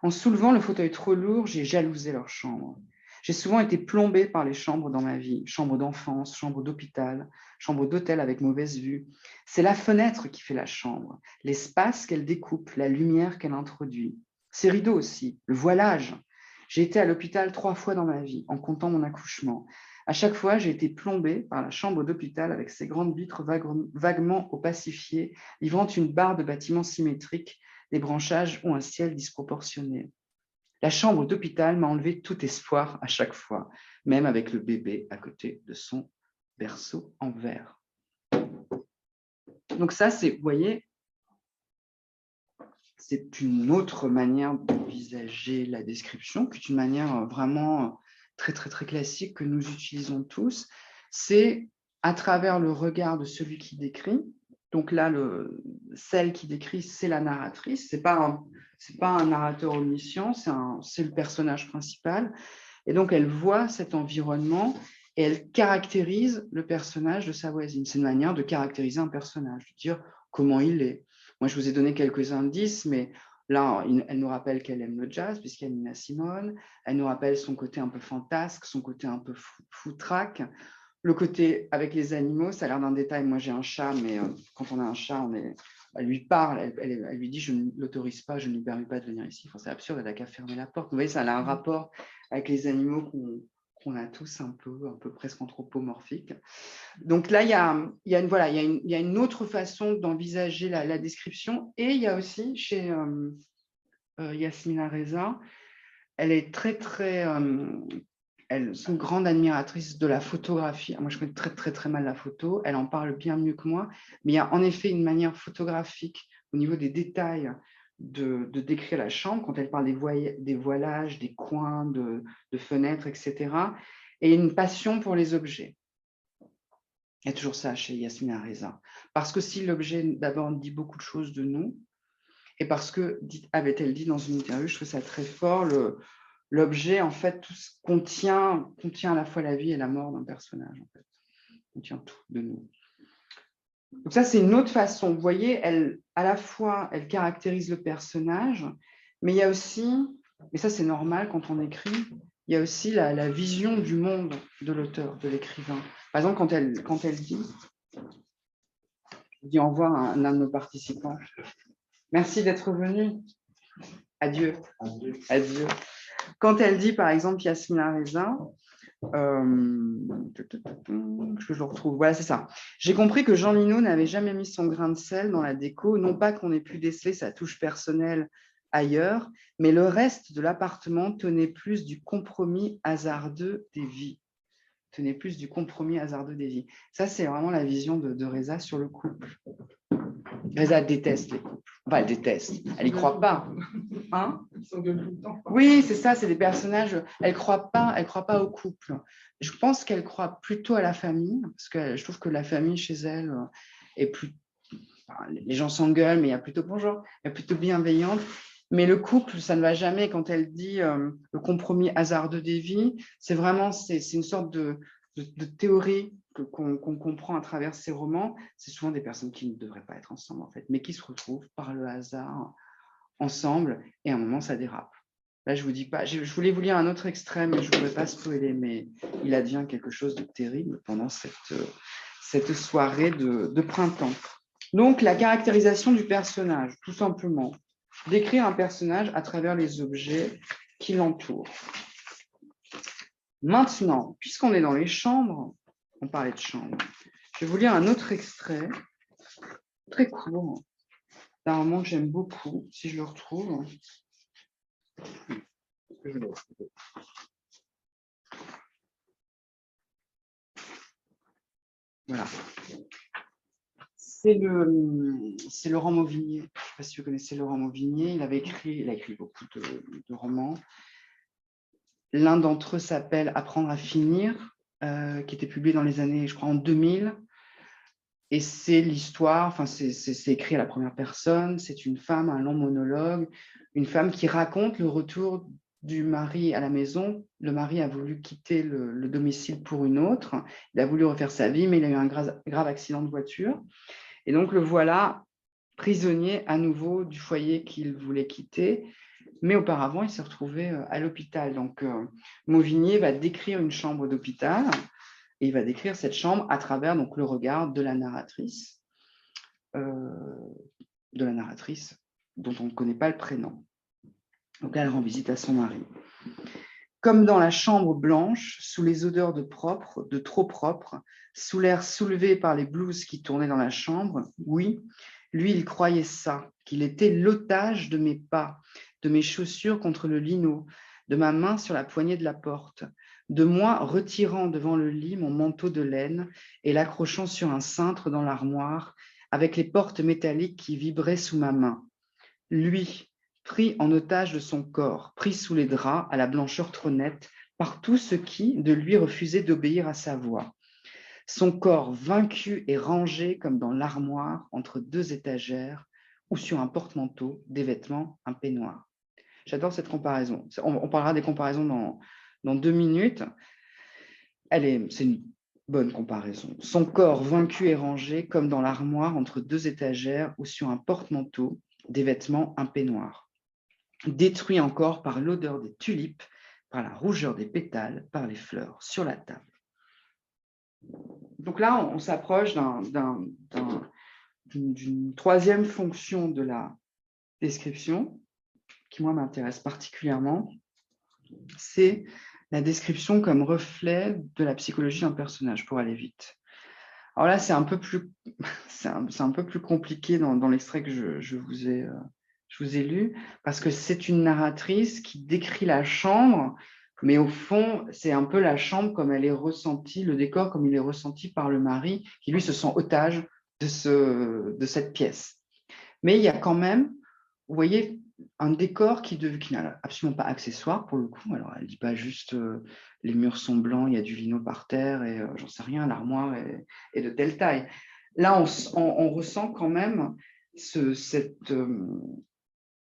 Speaker 4: En soulevant le fauteuil trop lourd, j'ai jalousé leur chambre. J'ai souvent été plombée par les chambres dans ma vie, chambre d'enfance, chambre d'hôpital, chambre d'hôtel avec mauvaise vue. C'est la fenêtre qui fait la chambre, l'espace qu'elle découpe, la lumière qu'elle introduit. Ses rideaux aussi, le voilage. J'ai été à l'hôpital 3 fois dans ma vie, en comptant mon accouchement. À chaque fois, j'ai été plombée par la chambre d'hôpital avec ses grandes vitres vaguement opacifiées, livrant une barre de bâtiments symétriques, des branchages ou un ciel disproportionné. La chambre d'hôpital m'a enlevé tout espoir à chaque fois, même avec le bébé à côté de son berceau en verre. Donc ça, c'est, vous voyez, c'est une autre manière d'envisager la description, qui est une manière vraiment très, très, très classique que nous utilisons tous. C'est à travers le regard de celui qui décrit. Donc là, celle qui décrit, c'est la narratrice. C'est pas un narrateur omniscient, c'est le personnage principal. Et donc, elle voit cet environnement et elle caractérise le personnage de sa voisine. C'est une manière de caractériser un personnage, de dire comment il est. Moi, je vous ai donné quelques indices, mais là, elle nous rappelle qu'elle aime le jazz, puisqu'il y a Nina Simone. Elle nous rappelle son côté un peu fantasque, son côté un peu foutraque. Le côté avec les animaux, ça a l'air d'un détail. Moi, j'ai un chat, mais quand on a un chat, elle lui parle, elle lui dit « je ne l'autorise pas, je ne lui permets pas de venir ici ». Enfin, c'est absurde, elle n'a qu'à fermer la porte. Vous voyez, ça a un rapport avec les animaux qu'on a tous un peu presque anthropomorphique. Donc là, il y a une autre façon d'envisager la description. Et il y a aussi chez Yasmina Reza, elle est c'est une grande admiratrice de la photographie. Moi, je connais très, très, très mal la photo. Elle en parle bien mieux que moi. Mais il y a en effet une manière photographique au niveau des détails de décrire la chambre, quand elle parle des voilages, des coins, de fenêtres, etc. Et une passion pour les objets. Il y a toujours ça chez Yasmina Reza. Parce que si l'objet, d'abord, dit beaucoup de choses de nous, Et parce que, avait-elle dit dans une interview, je trouve ça très fort, l'objet, en fait, contient à la fois la vie et la mort d'un personnage, en fait. Contient tout de nous. Donc ça, c'est une autre façon. Vous voyez, à la fois, elle caractérise le personnage, mais il y a aussi, et ça c'est normal quand on écrit, il y a aussi la vision du monde de l'auteur, de l'écrivain. Par exemple, quand elle dit, je dis au revoir à l'un de nos participants. Merci d'être venu. Adieu. Adieu. Adieu. Quand elle dit, par exemple, Yasmina Reza, que je le retrouve. Voilà, c'est ça. J'ai compris que Jean Lino n'avait jamais mis son grain de sel dans la déco, non pas qu'on ait pu déceler sa touche personnelle ailleurs, mais le reste de l'appartement tenait plus du compromis hasardeux des vies. Tenait plus du compromis hasardeux des vies. Ça, c'est vraiment la vision de Reza sur le couple. Reza déteste les couples. Enfin, elle déteste. Elle n'y croit pas. Hein? Ils s'engueulent tout le temps. Oui, c'est ça, c'est des personnages. Elle ne croit pas au couple. Je pense qu'elle croit plutôt à la famille, parce que je trouve que la famille chez elle est plus. Enfin, les gens s'engueulent, mais il y a plutôt bonjour, elle est plutôt bienveillante. Mais le couple, ça ne va jamais. Quand elle dit le compromis hasardeux des vies, c'est vraiment c'est une sorte de théorie qu'on comprend à travers ces romans. C'est souvent des personnes qui ne devraient pas être ensemble, en fait, mais qui se retrouvent par le hasard ensemble, et à un moment, ça dérape. Là, je vous dis pas, je voulais vous lire un autre extrait, mais je ne voudrais pas spoiler, mais il advient quelque chose de terrible pendant cette soirée de printemps. Donc, la caractérisation du personnage, tout simplement. Décrire un personnage à travers les objets qui l'entourent. Maintenant, puisqu'on est dans les chambres, on parlait de chambres, je vais vous lire un autre extrait, très court, d'un roman que j'aime beaucoup, si je le retrouve. Voilà. C'est Laurent Mauvigné. Je ne sais pas si vous connaissez Laurent Mauvigné. Il a écrit beaucoup de romans. L'un d'entre eux s'appelle Apprendre à finir, qui était publié dans les années, je crois, en 2000. Et c'est l'histoire, enfin, c'est écrit à la première personne. C'est une femme, un long monologue, une femme qui raconte le retour du mari à la maison. Le mari a voulu quitter le domicile pour une autre. Il a voulu refaire sa vie, mais il a eu un grave accident de voiture. Et donc, le voilà prisonnier à nouveau du foyer qu'il voulait quitter. Mais auparavant, il s'est retrouvé à l'hôpital. Donc, Mauvigné va décrire une chambre d'hôpital et il va décrire cette chambre à travers donc, le regard de la narratrice dont on ne connaît pas le prénom. Donc, là, elle rend visite à son mari. Comme dans la chambre blanche, sous les odeurs de trop propre, sous l'air soulevé par les blouses qui tournaient dans la chambre, oui, lui, il croyait ça, qu'il était l'otage de mes pas, de mes chaussures contre le lino, de ma main sur la poignée de la porte, de moi retirant devant le lit mon manteau de laine et l'accrochant sur un cintre dans l'armoire, avec les portes métalliques qui vibraient sous ma main. Lui, pris en otage de son corps, pris sous les draps à la blancheur trop nette, par tout ce qui, de lui, refusait d'obéir à sa voix. Son corps vaincu et rangé comme dans l'armoire entre deux étagères ou sur un porte-manteau, des vêtements, un peignoir. J'adore cette comparaison. On parlera des comparaisons dans 2 minutes. C'est une bonne comparaison. Son corps vaincu et rangé comme dans l'armoire entre deux étagères ou sur un porte-manteau, des vêtements, un peignoir. Détruit encore par l'odeur des tulipes, par la rougeur des pétales, par les fleurs sur la table. Donc là, on s'approche d'une troisième fonction de la description qui, moi, m'intéresse particulièrement, c'est la description comme reflet de la psychologie d'un personnage, pour aller vite. Alors là, c'est un peu plus compliqué dans l'extrait que je vous ai lu, parce que c'est une narratrice qui décrit la chambre, mais au fond, c'est un peu la chambre comme elle est ressentie, le décor comme il est ressenti par le mari, qui lui se sent otage de cette pièce. Mais il y a quand même, vous voyez, un décor qui n'est absolument pas accessoire pour le coup. Alors, elle ne dit pas juste les murs sont blancs, il y a du lino par terre et j'en sais rien, l'armoire est de telle taille. Là, on ressent quand même cette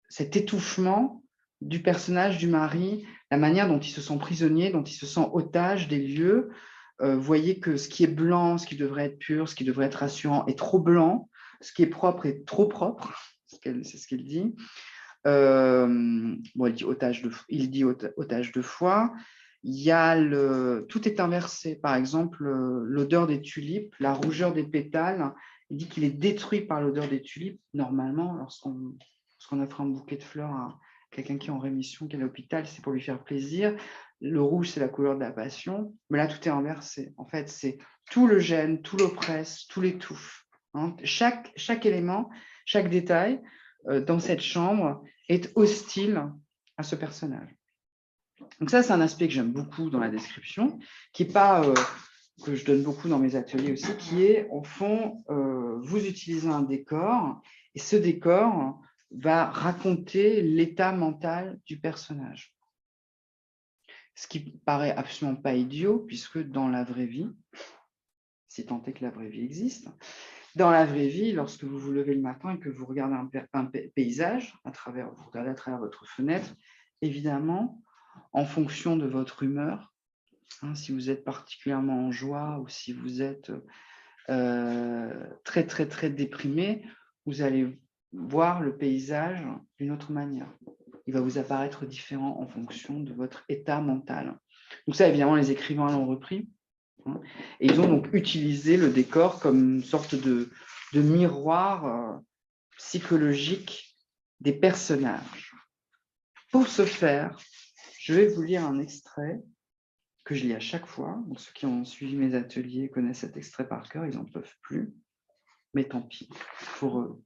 Speaker 4: cet étouffement du personnage du mari, la manière dont il se sent prisonnier, dont il se sent otage des lieux. Vous voyez que ce qui est blanc, ce qui devrait être pur, ce qui devrait être rassurant est trop blanc, ce qui est propre est trop propre, c'est ce qu'elle dit. Bon, il dit otage de foi. Il y a tout est inversé. Par exemple, l'odeur des tulipes, la rougeur des pétales. Il dit qu'il est détruit par l'odeur des tulipes. Normalement, lorsqu'on offre un bouquet de fleurs à quelqu'un qui est en rémission, qui est à l'hôpital, c'est pour lui faire plaisir. Le rouge, c'est la couleur de la passion. Mais là, tout est inversé. En fait, c'est tout le gêne, tout l'oppresse, tout l'étouffe. Hein. Chaque élément, chaque détail dans cette chambre est hostile à ce personnage. Donc ça, c'est un aspect que j'aime beaucoup dans la description, qui n'est pas, que je donne beaucoup dans mes ateliers aussi, qui est, au fond, vous utilisez un décor, et ce décor va raconter l'état mental du personnage. Ce qui paraît absolument pas idiot, puisque dans la vraie vie, si tant est que la vraie vie existe, dans la vraie vie, lorsque vous vous levez le matin et que vous regardez un paysage, vous regardez à travers votre fenêtre, évidemment, en fonction de votre humeur, hein, si vous êtes particulièrement en joie ou si vous êtes très, très, très déprimé, vous allez voir le paysage d'une autre manière. Il va vous apparaître différent en fonction de votre état mental. Donc ça, évidemment, les écrivains l'ont repris. Hein, et ils ont donc utilisé le décor comme une sorte de miroir psychologique des personnages. Pour ce faire, je vais vous lire un extrait que je lis à chaque fois. Donc, ceux qui ont suivi mes ateliers connaissent cet extrait par cœur, ils n'en peuvent plus. Mais tant pis pour eux.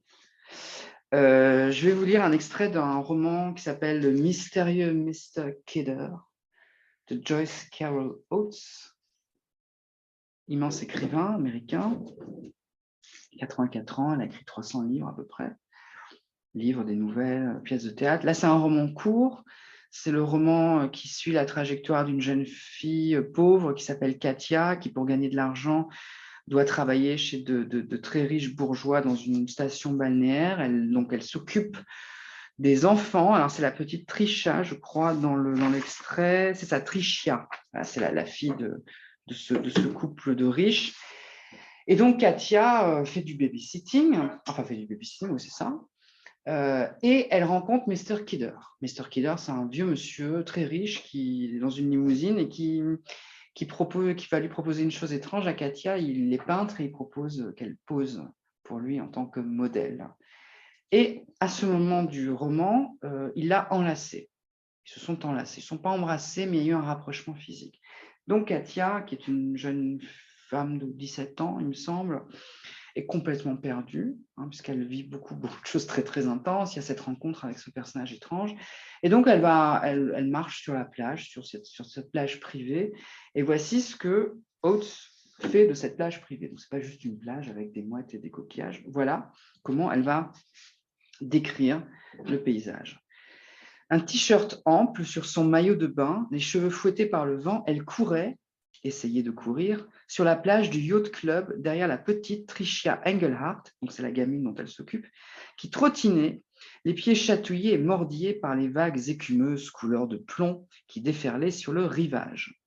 Speaker 4: Je vais vous lire un extrait d'un roman qui s'appelle Le mystérieux Mr. Kidder de Joyce Carol Oates, immense écrivain américain, 84 ans, elle a écrit 300 livres à peu près, livres, des nouvelles, pièces de théâtre. Là, c'est un roman court. C'est le roman qui suit la trajectoire d'une jeune fille pauvre qui s'appelle Katia, qui, pour gagner de l'argent, doit travailler chez de très riches bourgeois dans une station balnéaire. Elle s'occupe des enfants. Alors, c'est la petite Trisha, je crois, dans l'extrait. C'est sa Tricia. C'est la fille de ce couple de riches. Et donc, Katia fait du babysitting. Enfin, fait du babysitting, oui, c'est ça. Et elle rencontre Mr. Kidder. Mr. Kidder, c'est un vieux monsieur très riche qui est dans une limousine et qui va lui proposer une chose étrange à Katia. Il est peintre et il propose qu'elle pose pour lui en tant que modèle. Et à ce moment du roman, il l'a enlacée. Ils se sont enlacés. Ils ne sont pas embrassés, mais il y a eu un rapprochement physique. Donc Katia, qui est une jeune femme de 17 ans, il me semble, est complètement perdue, hein, puisqu'elle vit beaucoup de choses très, très intenses. Il y a cette rencontre avec ce personnage étrange. Et donc, elle marche sur la plage, sur cette plage privée. Et voici ce que Oates fait de cette plage privée. Donc, ce n'est pas juste une plage avec des mouettes et des coquillages. Voilà comment elle va décrire le paysage. Un t-shirt ample sur son maillot de bain, les cheveux fouettés par le vent, elle courait, essayait de courir, sur la plage du Yacht Club derrière la petite Tricia Engelhardt, donc c'est la gamine dont elle s'occupe, qui trottinait, les pieds chatouillés et mordillés par les vagues écumeuses couleur de plomb qui déferlaient sur le rivage.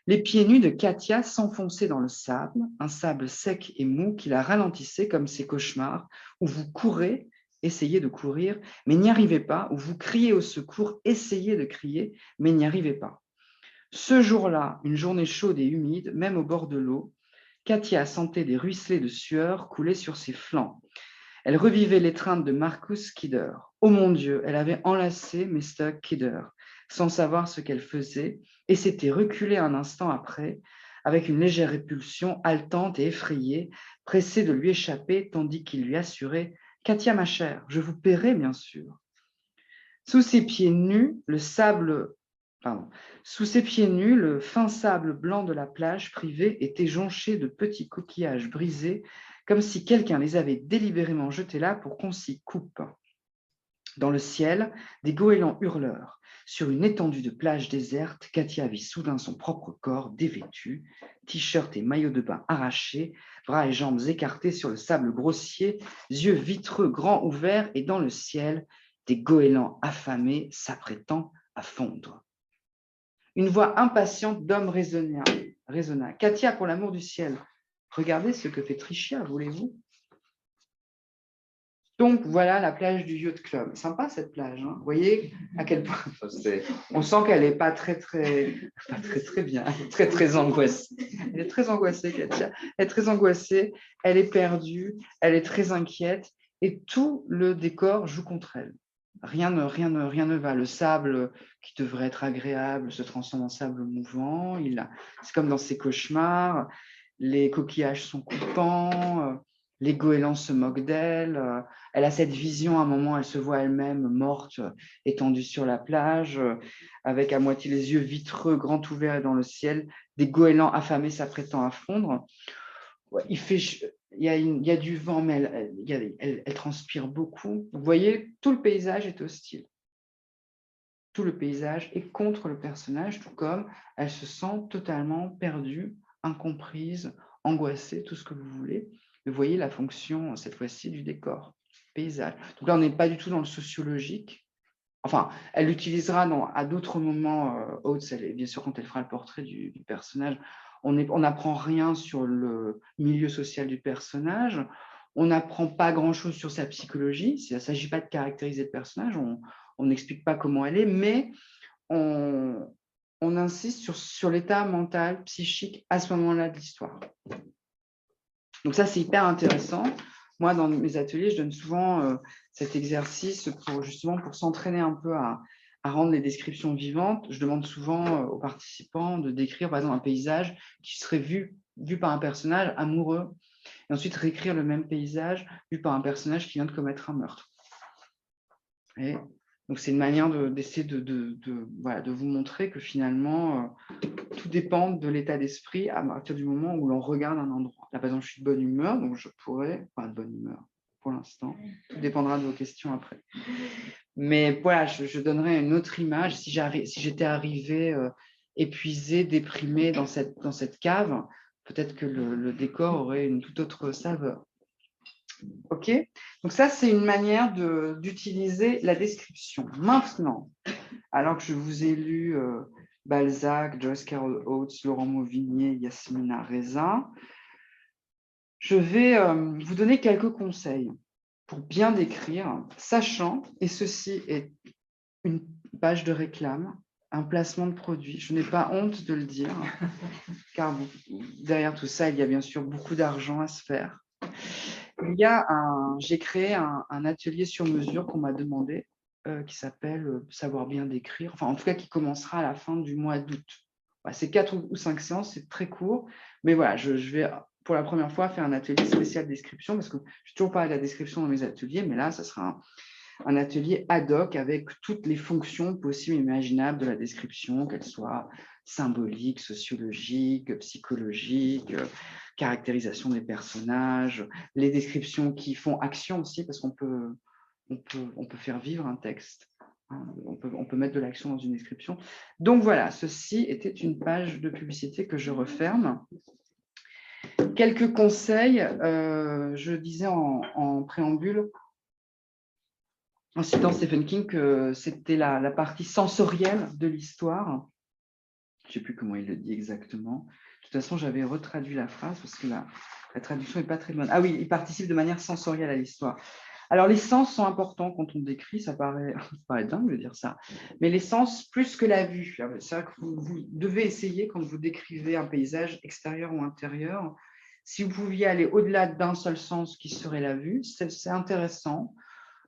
Speaker 4: Les pieds nus de Katia s'enfonçaient dans le sable, un sable sec et mou qui la ralentissait comme ces cauchemars où vous courez, essayez de courir, mais n'y arrivez pas, où vous criez au secours, essayez de crier, mais n'y arrivez pas. Ce jour-là, une journée chaude et humide, même au bord de l'eau, Katia sentait des ruisselets de sueur couler sur ses flancs. Elle revivait l'étreinte de Marcus Kidder. Oh mon Dieu, elle avait enlacé Mr. Kidder, sans savoir ce qu'elle faisait, et s'était reculée un instant après, avec une légère répulsion, haletante et effrayée, pressée de lui échapper, tandis qu'il lui assurait « Katia, ma chère, je vous paierai, bien sûr. » Sous ses pieds nus, le fin sable blanc de la plage privée était jonché de petits coquillages brisés, comme si quelqu'un les avait délibérément jetés là pour qu'on s'y coupe. Dans le ciel, des goélands hurleurs. Sur une étendue de plage déserte, Katia vit soudain son propre corps dévêtu, t-shirt et maillot de bain arrachés, bras et jambes écartés sur le sable grossier, yeux vitreux grands ouverts, et dans le ciel, des goélands affamés s'apprêtant à fondre. Une voix impatiente d'homme résonna. Katia, pour l'amour du ciel, regardez ce que fait Tricia, voulez-vous? Donc, voilà la plage du Yacht Club. Sympa cette plage. Hein, vous voyez à quel point on sent qu'elle n'est pas très bien. Elle est très angoissée. Elle est très angoissée, Katia. Elle est très angoissée. Elle est perdue. Elle est très inquiète. Et tout le décor joue contre elle. Rien ne va. Le sable qui devrait être agréable se transforme en sable mouvant. C'est comme dans ses cauchemars. Les coquillages sont coupants. Les goélands se moquent d'elle. Elle a cette vision, à un moment, elle se voit elle-même morte, étendue sur la plage, avec à moitié les yeux vitreux, grands ouverts et dans le ciel, des goélands affamés s'apprêtant à fondre. Il y a du vent, mais elle transpire beaucoup. Vous voyez, tout le paysage est hostile. Tout le paysage est contre le personnage, tout comme elle se sent totalement perdue, incomprise, angoissée, tout ce que vous voulez. Vous voyez la fonction, cette fois-ci, du décor, paysage. Donc là, on n'est pas du tout dans le sociologique. Enfin, elle l'utilisera à d'autres moments, bien sûr, quand elle fera le portrait du personnage. On n'apprend rien sur le milieu social du personnage. On n'apprend pas grand-chose sur sa psychologie. Il ne s'agit pas de caractériser le personnage. On n'explique pas comment elle est, mais on insiste sur l'état mental, psychique à ce moment-là de l'histoire. Donc ça, c'est hyper intéressant. Moi, dans mes ateliers, je donne souvent cet exercice pour s'entraîner un peu à rendre les descriptions vivantes. Je demande souvent aux participants de décrire, par exemple, un paysage qui serait vu par un personnage amoureux, et ensuite réécrire le même paysage vu par un personnage qui vient de commettre un meurtre. Et donc, c'est une manière d'essayer de vous montrer que finalement, tout dépend de l'état d'esprit à partir du moment où l'on regarde un endroit. Là, par exemple, je suis de bonne humeur, donc je pourrais, pas de bonne humeur pour l'instant, tout dépendra de vos questions après. Mais voilà, je donnerai une autre image. Si j'étais arrivée épuisée, déprimée dans cette cave, peut-être que le décor aurait une toute autre saveur. OK? Donc ça, c'est une manière d'utiliser la description. Maintenant, alors que je vous ai lu Balzac, Joyce Carol Oates, Laurent Mauvigné, Yasmina Reza, je vais vous donner quelques conseils pour bien décrire, sachant, et ceci est une page de réclame, un placement de produit. Je n'ai pas honte de le dire, car derrière tout ça, il y a bien sûr beaucoup d'argent à se faire. J'ai créé un atelier sur mesure qu'on m'a demandé, qui s'appelle Savoir bien décrire, enfin en tout cas qui commencera à la fin du mois d'août. Voilà, c'est 4 ou 5 séances, c'est très court, mais voilà, je vais pour la première fois faire un atelier spécial description, parce que je n'ai toujours pas de la description dans mes ateliers, mais là, ça sera un atelier ad hoc avec toutes les fonctions possibles et imaginables de la description, qu'elles soient symboliques, sociologiques, psychologiques, caractérisation des personnages, les descriptions qui font action aussi, parce qu'on peut faire vivre un texte. On peut mettre de l'action dans une description. Donc voilà, ceci était une page de publicité que je referme. Quelques conseils, je disais en préambule, en citant Stephen King, que c'était la partie sensorielle de l'histoire. Je ne sais plus comment il le dit exactement. De toute façon, j'avais retraduit la phrase parce que la traduction n'est pas très bonne. Ah oui, il participe de manière sensorielle à l'histoire. Alors, les sens sont importants quand on décrit, ça paraît dingue de dire ça, mais les sens plus que la vue. C'est vrai que vous devez essayer, quand vous décrivez un paysage extérieur ou intérieur, si vous pouviez aller au-delà d'un seul sens qui serait la vue, c'est intéressant.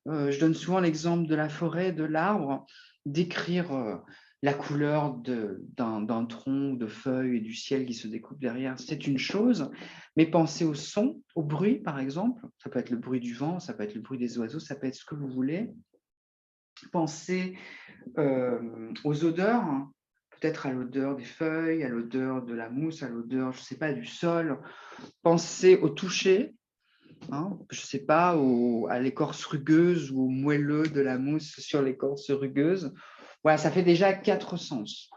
Speaker 4: Je donne souvent l'exemple de la forêt, de l'arbre, décrire la couleur d'un tronc, de feuilles et du ciel qui se découpe derrière, c'est une chose, mais pensez au son, au bruit par exemple, ça peut être le bruit du vent, ça peut être le bruit des oiseaux, ça peut être ce que vous voulez. Pensez aux odeurs, hein. Peut-être à l'odeur des feuilles, à l'odeur de la mousse, à l'odeur, je ne sais pas, du sol. Pensez au toucher. Hein, je ne sais pas, à l'écorce rugueuse ou au moelleux de la mousse sur l'écorce rugueuse. Voilà, ça fait déjà 4 sens.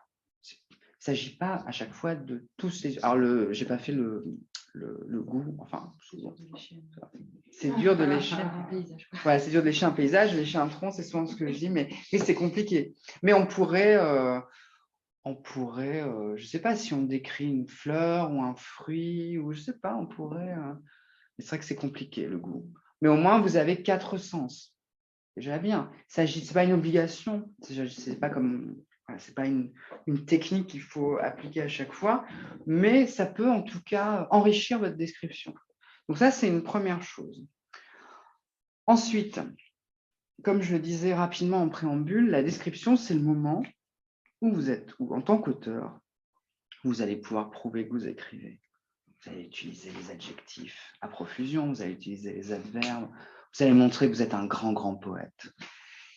Speaker 4: Il ne s'agit pas à chaque fois de tous ces... Alors, je n'ai pas fait le goût. Enfin, c'est dur de lécher. Voilà, c'est dur de lécher un paysage, lécher un tronc, c'est souvent ce que je dis, mais c'est compliqué. Mais on pourrait, je ne sais pas si on décrit une fleur ou un fruit, ou je ne sais pas, on pourrait. Mais c'est vrai que c'est compliqué le goût. Mais au moins, vous avez 4 sens. Déjà bien. Ce n'est pas une obligation. C'est pas comme. Voilà, ce n'est pas une technique qu'il faut appliquer à chaque fois, mais ça peut en tout cas enrichir votre description. Donc ça, c'est une première chose. Ensuite, comme je le disais rapidement en préambule, la description, c'est le moment où vous êtes, où en tant qu'auteur, vous allez pouvoir prouver que vous écrivez. Vous allez utiliser les adjectifs à profusion, vous allez utiliser les adverbes, vous allez montrer que vous êtes un grand poète.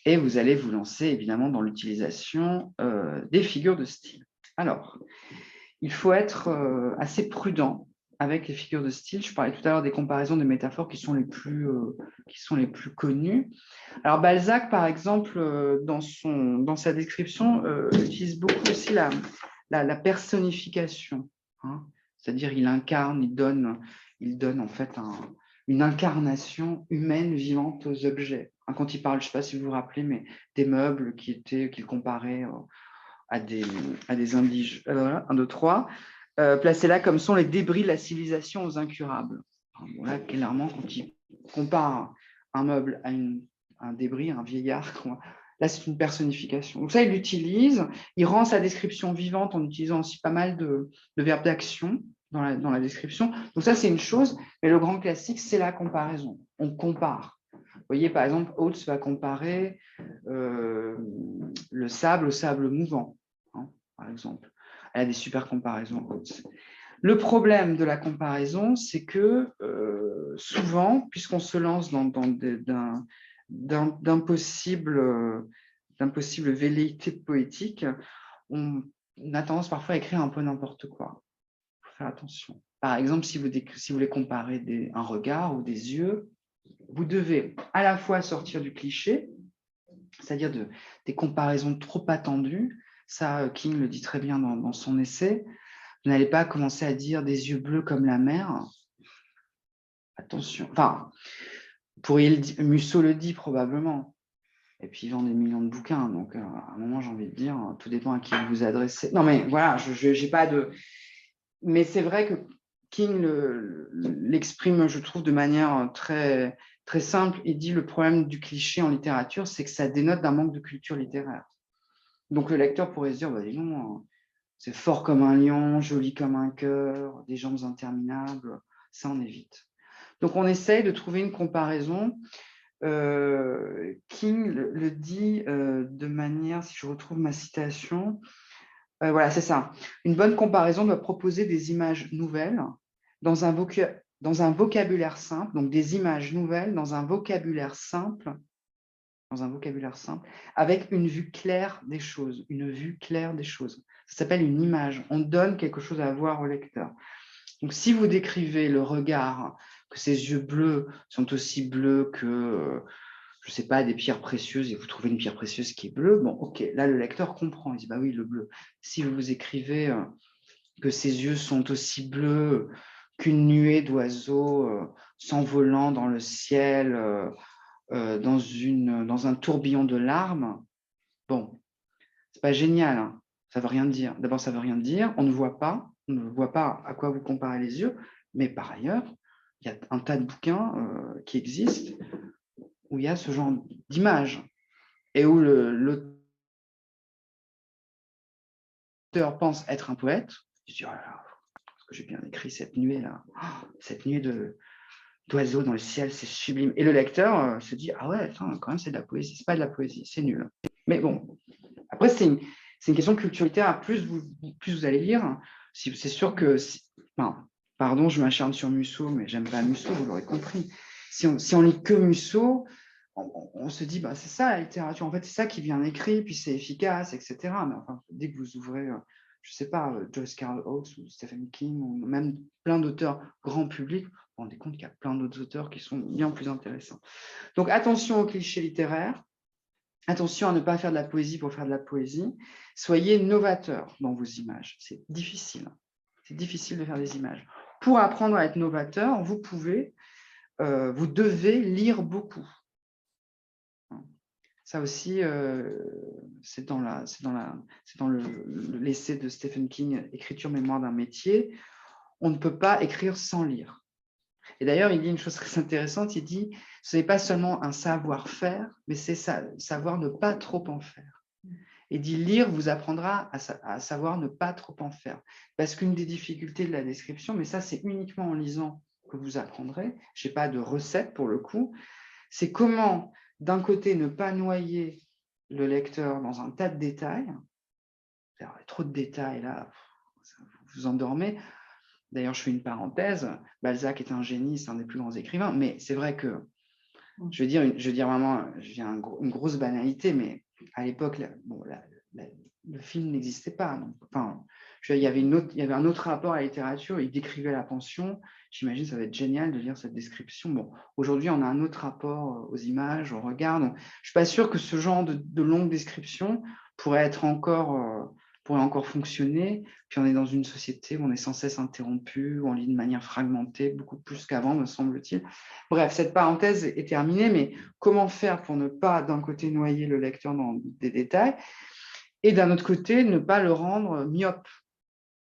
Speaker 4: Et vous allez vous lancer évidemment dans l'utilisation des figures de style. Alors, il faut être assez prudent avec les figures de style. Je parlais tout à l'heure des comparaisons de métaphores qui sont les plus connues. Alors, Balzac, par exemple, dans sa description, utilise beaucoup aussi la personnification. Hein. C'est-à-dire, il incarne, il donne en fait une incarnation humaine vivante aux objets. Quand il parle, je ne sais pas si vous vous rappelez, mais des meubles qu'il comparait à des indigènes. Voilà, 1, 2, 3. Placés là comme sont les débris de la civilisation aux incurables. Voilà, clairement, quand il compare un meuble à un débris, un vieillard, là, c'est une personnification. Donc ça, il l'utilise. Il rend sa description vivante en utilisant aussi pas mal de verbes d'action dans la description. Donc ça, c'est une chose. Mais le grand classique, c'est la comparaison. On compare. Vous voyez, par exemple, Oates va comparer le sable au sable mouvant, hein, par exemple. Elle a des super comparaisons, Oates. Le problème de la comparaison, c'est que souvent, puisqu'on se lance d'un possible velléité poétique, on a tendance parfois à écrire un peu n'importe quoi. Il faut faire attention. Par exemple, si vous voulez comparer un regard ou des yeux, vous devez à la fois sortir du cliché, c'est-à-dire des comparaisons trop attendues. Ça, King le dit très bien dans son essai. Vous n'allez pas commencer à dire des yeux bleus comme la mer. Attention. Enfin, Musso le dit probablement. Et puis, il vend des millions de bouquins. Donc, à un moment, j'ai envie de dire, tout dépend à qui vous vous adressez. Non, mais voilà, je n'ai pas de... Mais c'est vrai que King l'exprime, je trouve, de manière très, très simple. Il dit le problème du cliché en littérature, c'est que ça dénote d'un manque de culture littéraire. Donc, le lecteur pourrait se dire, bah, dis donc, c'est fort comme un lion, joli comme un cœur, des jambes interminables, ça on évite. Donc, on essaye de trouver une comparaison. King le dit de manière, si je retrouve ma citation, voilà, c'est ça. Une bonne comparaison doit proposer des images nouvelles dans un vocabulaire simple, donc des images nouvelles dans un vocabulaire simple, avec une vue claire des choses, Ça s'appelle une image. On donne quelque chose à voir au lecteur. Donc, si vous décrivez le regard, que ses yeux bleus sont aussi bleus que, je ne sais pas, des pierres précieuses, et vous trouvez une pierre précieuse qui est bleue, bon, ok, là, le lecteur comprend. Il dit, bah oui, le bleu. Si vous écrivez que ses yeux sont aussi bleus qu'une nuée d'oiseaux s'envolant dans le ciel, dans un tourbillon de larmes, bon, c'est pas génial, hein. Ça veut rien dire. D'abord, ça veut rien dire. On ne voit pas à quoi vous comparez les yeux, mais par ailleurs, il y a un tas de bouquins qui existent où il y a ce genre d'image et où l'auteur pense être un poète. Je dis, oh là là, parce que j'ai bien écrit cette nuée-là, cette nuée d'oiseaux dans le ciel, c'est sublime. Et le lecteur se dit, ah ouais, attends, quand même, c'est de la poésie. C'est pas de la poésie, c'est nul. Mais bon, après, c'est une question de culture littéraire. Plus vous allez lire, c'est sûr que... pardon, je m'acharne sur Musso, mais j'aime pas Musso, vous l'aurez compris. Si on lit que Musso, on se dit, bah, c'est ça la littérature. En fait, c'est ça qui vient écrit, puis c'est efficace, etc. Mais enfin, dès que vous ouvrez, je sais pas, Joyce Carol Oates ou Stephen King, ou même plein d'auteurs grand public, vous vous rendez compte qu'il y a plein d'autres auteurs qui sont bien plus intéressants. Donc, attention aux clichés littéraires. Attention à ne pas faire de la poésie pour faire de la poésie. Soyez novateurs dans vos images. C'est difficile. C'est difficile de faire des images. pour apprendre à être novateur, vous devez lire beaucoup. Ça aussi, c'est dans l'essai de Stephen King, Écriture, mémoire d'un métier. On ne peut pas écrire sans lire. Et d'ailleurs, il dit une chose très intéressante, il dit, ce n'est pas seulement un savoir-faire, mais c'est savoir ne pas trop en faire. Et dit, lire vous apprendra à savoir ne pas trop en faire. Parce qu'une des difficultés de la description, mais ça c'est uniquement en lisant que vous apprendrez, je n'ai pas de recette pour le coup, c'est comment d'un côté ne pas noyer le lecteur dans un tas de détails, trop de détails là, vous vous endormez. D'ailleurs, je fais une parenthèse, Balzac est un génie, c'est un des plus grands écrivains, mais c'est vrai que, je veux dire vraiment, une grosse banalité, mais à l'époque, le film n'existait pas. Donc, enfin, il y avait un autre rapport à la littérature, il décrivait la pension, j'imagine ça va être génial de lire cette description. Bon, aujourd'hui, on a un autre rapport aux images, au regard, donc, je ne suis pas sûre que ce genre de longue description pourrait encore fonctionner. Puis on est dans une société où on est sans cesse interrompu, où on lit de manière fragmentée, beaucoup plus qu'avant, me semble-t-il. Bref, cette parenthèse est terminée, mais comment faire pour ne pas, d'un côté, noyer le lecteur dans des détails, et d'un autre côté, ne pas le rendre myope.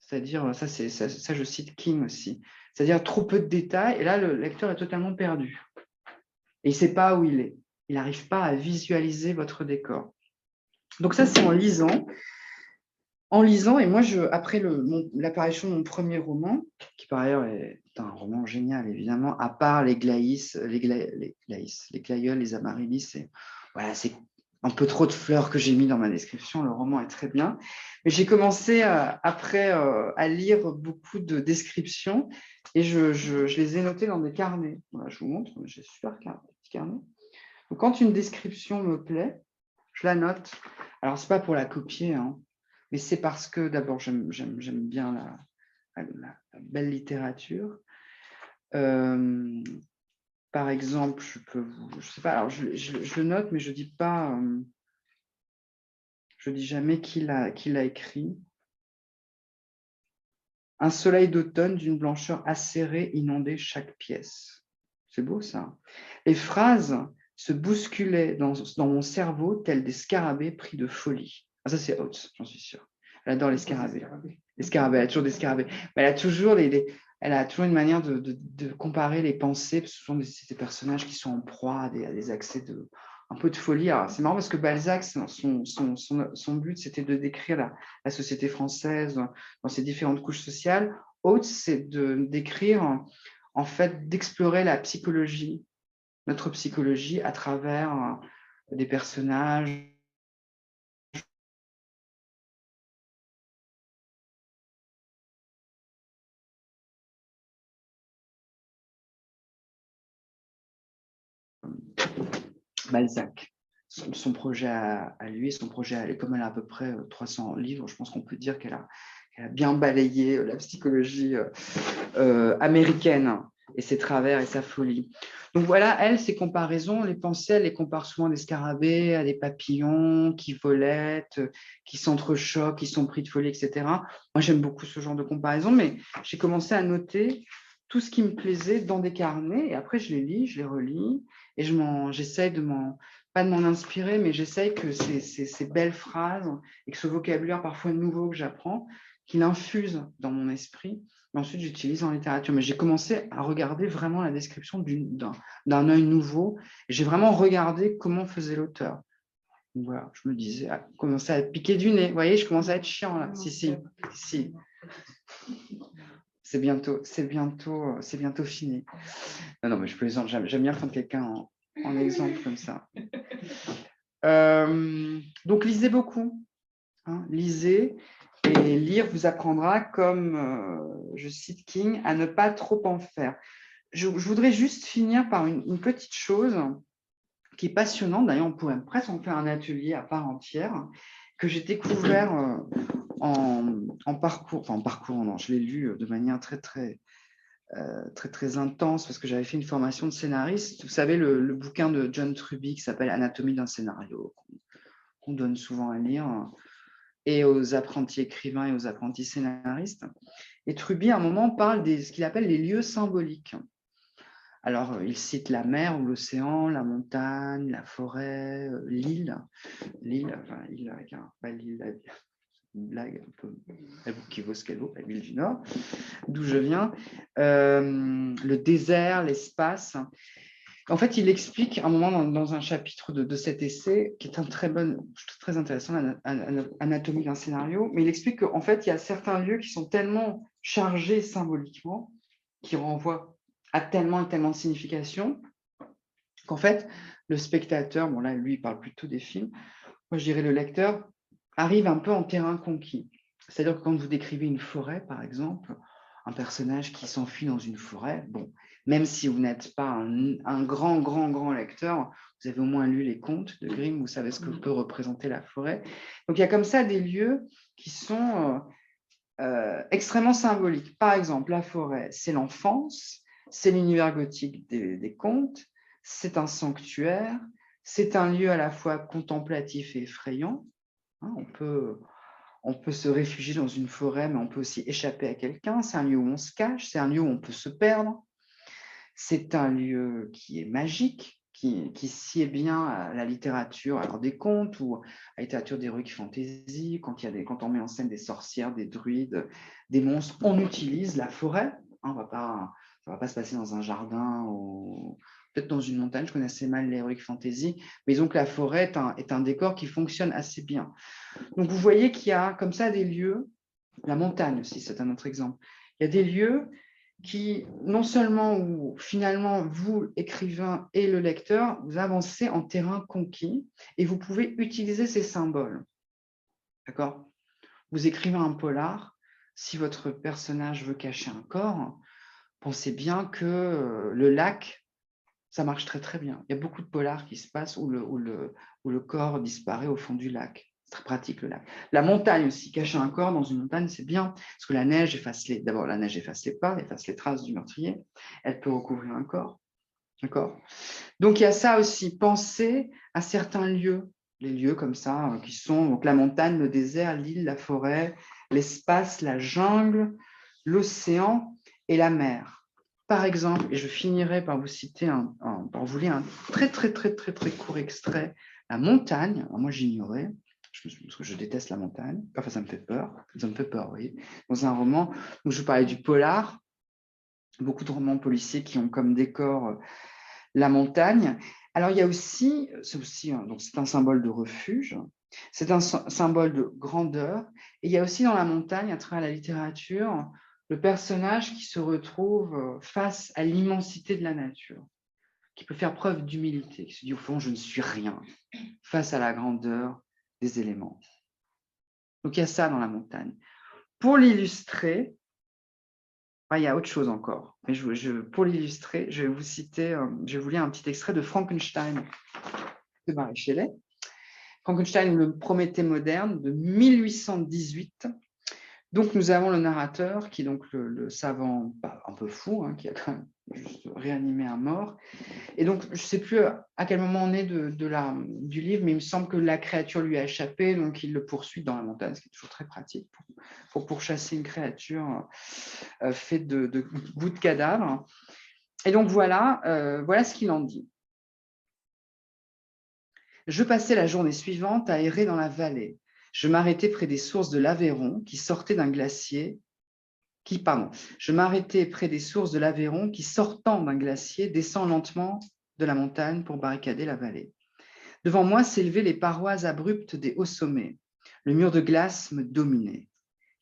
Speaker 4: C'est-à-dire, ça je cite King aussi, c'est-à-dire trop peu de détails, et là, le lecteur est totalement perdu. Et il ne sait pas où il est. Il n'arrive pas à visualiser votre décor. Donc ça, c'est en lisant. Et moi, après l'apparition de mon premier roman, qui par ailleurs est un roman génial, évidemment, à part les Glaïs, les Glaïeuls, les Amaryllis, voilà, c'est un peu trop de fleurs que j'ai mis dans ma description, le roman est très bien. Mais j'ai commencé après à lire beaucoup de descriptions et je les ai notées dans des carnets. Voilà, je vous montre, j'ai super petit carnet. Donc, quand une description me plaît, je la note. Alors, ce n'est pas pour la copier, hein. Mais c'est parce que, d'abord, j'aime bien la belle littérature. Par exemple, je sais pas, alors je le note, mais je dis pas, je dis jamais qui l'a écrit. Un soleil d'automne d'une blancheur acérée inondait chaque pièce. C'est beau, ça. Les phrases se bousculaient dans mon cerveau tels des scarabées pris de folie. Ah, ça, c'est Oates, j'en suis sûr. Elle adore les scarabées. Les scarabées, elle a toujours des scarabées. Mais elle a toujours une manière de comparer les pensées, parce que ce sont des personnages qui sont en proie à des accès un peu de folie. Alors, c'est marrant parce que Balzac, son but, c'était de décrire la société française dans ses différentes couches sociales. Oates, c'est de décrire, en fait, d'explorer la psychologie, notre psychologie à travers des personnages. Balzac, son projet à lui, comme elle a à peu près 300 livres, je pense qu'on peut dire qu'elle a bien balayé la psychologie américaine et ses travers et sa folie. Donc voilà, elle, ses comparaisons, les pensées, elle les compare souvent à des scarabées, à des papillons qui volettent, qui s'entrechoquent, qui sont pris de folie, etc. Moi, j'aime beaucoup ce genre de comparaison, mais j'ai commencé à noter tout ce qui me plaisait dans des carnets, et après je les lis, je les relis, et j'essaie pas de m'en inspirer, mais j'essaie que ces belles phrases et que ce vocabulaire parfois nouveau que j'apprends, qu'il infuse dans mon esprit, et ensuite j'utilise en littérature. Mais j'ai commencé à regarder vraiment la description d'un œil nouveau, et j'ai vraiment regardé comment faisait l'auteur. Voilà, je me disais, commencer à piquer du nez, vous voyez, je commence à être chiant là, si. C'est bientôt fini. Non, mais je plaisante, j'aime bien prendre quelqu'un en exemple comme ça. Donc, lisez beaucoup. Hein, lisez, et lire vous apprendra, comme je cite King, à ne pas trop en faire. Je voudrais juste finir par une petite chose qui est passionnante. D'ailleurs, on pourrait presque en faire un atelier à part entière, que j'ai découvert en parcours, non, je l'ai lu de manière très intense parce que j'avais fait une formation de scénariste. Vous savez, le bouquin de John Truby qui s'appelle Anatomie d'un scénario, qu'on donne souvent à lire, et aux apprentis écrivains et aux apprentis scénaristes. Et Truby, à un moment, parle de ce qu'il appelle les lieux symboliques. Alors, il cite la mer ou l'océan, la montagne, la forêt, l'île. L'île, enfin, l'île avec pas l'île, une blague un peu qui vaut ce qu'elle vaut, la ville du Nord, d'où je viens, le désert, l'espace. En fait, il explique un moment dans un chapitre de cet essai, qui est un très intéressant, Anatomie d'un scénario, mais il explique qu'en fait, il y a certains lieux qui sont tellement chargés symboliquement, qui renvoient à tellement et tellement de significations, qu'en fait, le spectateur, bon là, lui, il parle plutôt des films, moi, je dirais le lecteur, arrive un peu en terrain conquis. C'est-à-dire que quand vous décrivez une forêt, par exemple, un personnage qui s'enfuit dans une forêt, bon, même si vous n'êtes pas un grand lecteur, vous avez au moins lu les contes de Grimm, vous savez ce que peut représenter la forêt. Donc, il y a comme ça des lieux qui sont extrêmement symboliques. Par exemple, la forêt, c'est l'enfance, c'est l'univers gothique des contes, c'est un sanctuaire, c'est un lieu à la fois contemplatif et effrayant. Hein, on peut se réfugier dans une forêt, mais on peut aussi échapper à quelqu'un. C'est un lieu où on se cache, c'est un lieu où on peut se perdre. C'est un lieu qui est magique, qui sied bien à la littérature, alors des contes ou à la littérature d'heroic fantasy, quand on met en scène des sorcières, des druides, des monstres, on utilise la forêt. Hein, ça ne va pas se passer dans un jardin ou peut-être dans une montagne. Je connais assez mal l'heroic fantasy, mais disons que la forêt est un décor qui fonctionne assez bien. Donc, vous voyez qu'il y a comme ça des lieux, la montagne aussi, c'est un autre exemple. Il y a des lieux qui, non seulement où finalement, vous, écrivain et le lecteur, vous avancez en terrain conquis et vous pouvez utiliser ces symboles. D'accord ? Vous écrivez un polar, si votre personnage veut cacher un corps, pensez bien que le lac, ça marche très très bien. Il y a beaucoup de polars qui se passent où le corps disparaît au fond du lac. C'est très pratique le lac. La montagne aussi, cacher un corps dans une montagne, c'est bien, parce que la neige d'abord la neige efface les pas, efface les traces du meurtrier, elle peut recouvrir un corps. D'accord ? Donc il y a ça aussi, penser à certains lieux, les lieux comme ça, qui sont donc la montagne, le désert, l'île, la forêt, l'espace, la jungle, l'océan et la mer. Par exemple, et je finirai par vous citer, par vous lire un très court extrait, la montagne. Alors moi, j'ignorais, parce que je déteste la montagne. Enfin, ça me fait peur. Ça me fait peur, vous voyez. Dans un roman où je parlais du polar, beaucoup de romans policiers qui ont comme décor la montagne. Alors, il y a aussi, donc c'est un symbole de refuge, c'est un symbole de grandeur. Et il y a aussi dans la montagne, à travers la littérature, le personnage qui se retrouve face à l'immensité de la nature, qui peut faire preuve d'humilité, qui se dit au fond, je ne suis rien face à la grandeur des éléments. Donc il y a ça dans la montagne. Pour l'illustrer, il y a autre chose encore. Mais pour l'illustrer, je vais vous citer, je vais vous lire un petit extrait de Frankenstein de Mary Shelley. Frankenstein, le Prométhée moderne de 1818. Donc, nous avons le narrateur, qui est donc le savant un peu fou, hein, qui a quand même juste réanimé un mort. Et donc, je ne sais plus à quel moment on est du livre, mais il me semble que la créature lui a échappé, donc il le poursuit dans la montagne, ce qui est toujours très pratique pour pourchasser une créature faite de bouts de cadavres. Et donc, voilà ce qu'il en dit. Je passais la journée suivante à errer dans la vallée. Je m'arrêtais près des sources de l'Aveyron qui sortaient d'un glacier, je m'arrêtais près des sources de l'Aveyron qui, sortant d'un glacier, descend lentement de la montagne pour barricader la vallée. Devant moi s'élevaient les parois abruptes des hauts sommets. Le mur de glace me dominait.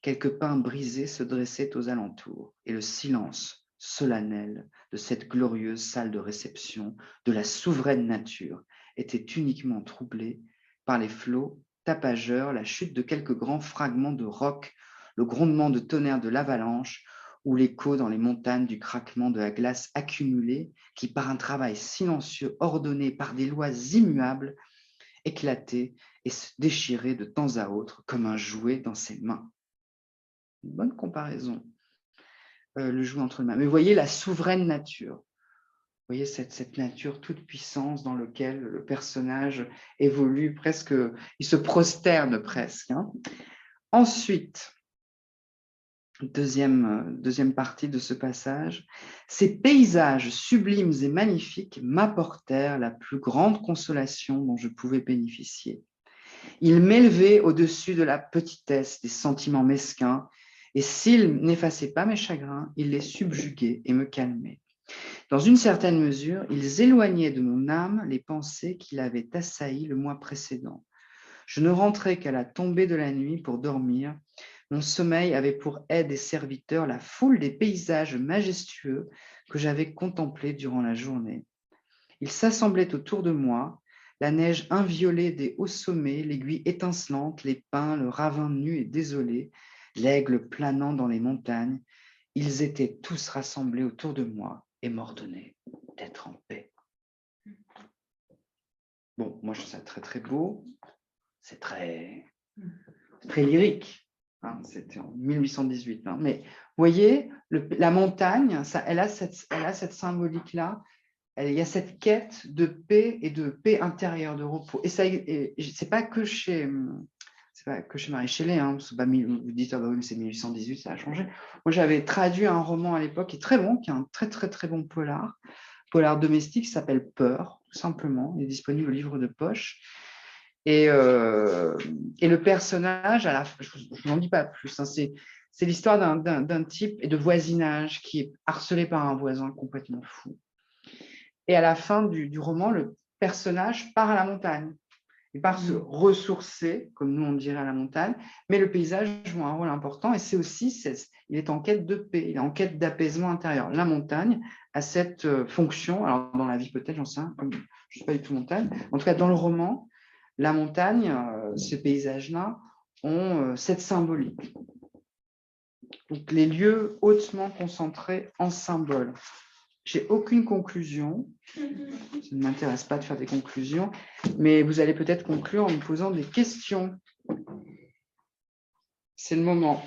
Speaker 4: Quelques pins brisés se dressaient aux alentours, et le silence solennel de cette glorieuse salle de réception de la souveraine nature était uniquement troublé par les flots tapageurs, la chute de quelques grands fragments de roc, le grondement de tonnerre de l'avalanche ou l'écho dans les montagnes du craquement de la glace accumulée qui, par un travail silencieux ordonné par des lois immuables, éclatait et se déchirait de temps à autre comme un jouet dans ses mains. Une bonne comparaison, le jouet entre les mains. Mais vous voyez la souveraine nature. voyez, cette nature toute puissance dans laquelle le personnage évolue presque, il se prosterne presque. Hein. Ensuite, deuxième partie de ce passage, ces paysages sublimes et magnifiques m'apportèrent la plus grande consolation dont je pouvais bénéficier. Ils m'élevaient au-dessus de la petitesse des sentiments mesquins, et s'ils n'effaçaient pas mes chagrins, ils les subjuguaient et me calmaient. Dans une certaine mesure, ils éloignaient de mon âme les pensées qui l'avaient assailli le mois précédent. Je ne rentrais qu'à la tombée de la nuit pour dormir. Mon sommeil avait pour aide et serviteur la foule des paysages majestueux que j'avais contemplés durant la journée. Ils s'assemblaient autour de moi, la neige inviolée des hauts sommets, l'aiguille étincelante, les pins, le ravin nu et désolé, l'aigle planant dans les montagnes. Ils étaient tous rassemblés autour de moi et m'ordonnaient d'être en paix. Bon, moi je trouve ça très très beau, c'est très lyrique. Hein, c'était en 1818. Hein. Mais vous voyez, la montagne, elle a cette symbolique-là. Il y a cette quête de paix et de paix intérieure, de repos. Et c'est pas que chez Marie Shelley. Hein, vous dites, ah bah oui, mais c'est 1818, ça a changé. Moi, j'avais traduit un roman à l'époque qui est très bon, qui est un très très très bon polar domestique qui s'appelle Peur, tout simplement. Il est disponible au livre de poche. Et le personnage, je n'en dis pas plus, hein, c'est l'histoire d'un type et de voisinage qui est harcelé par un voisin complètement fou. Et à la fin du roman, le personnage part à la montagne. Il part se ressourcer, comme nous on dirait à la montagne, mais le paysage joue un rôle important et il est en quête de paix, il est en quête d'apaisement intérieur. La montagne a cette fonction, alors dans la vie peut-être, j'en sais rien, comme je ne suis pas du tout montagne, en tout cas dans le roman, la montagne, ces paysages-là, ont cette symbolique. Donc, les lieux hautement concentrés en symboles. J'ai aucune conclusion. Ça ne m'intéresse pas de faire des conclusions, mais vous allez peut-être conclure en me posant des questions. C'est le moment.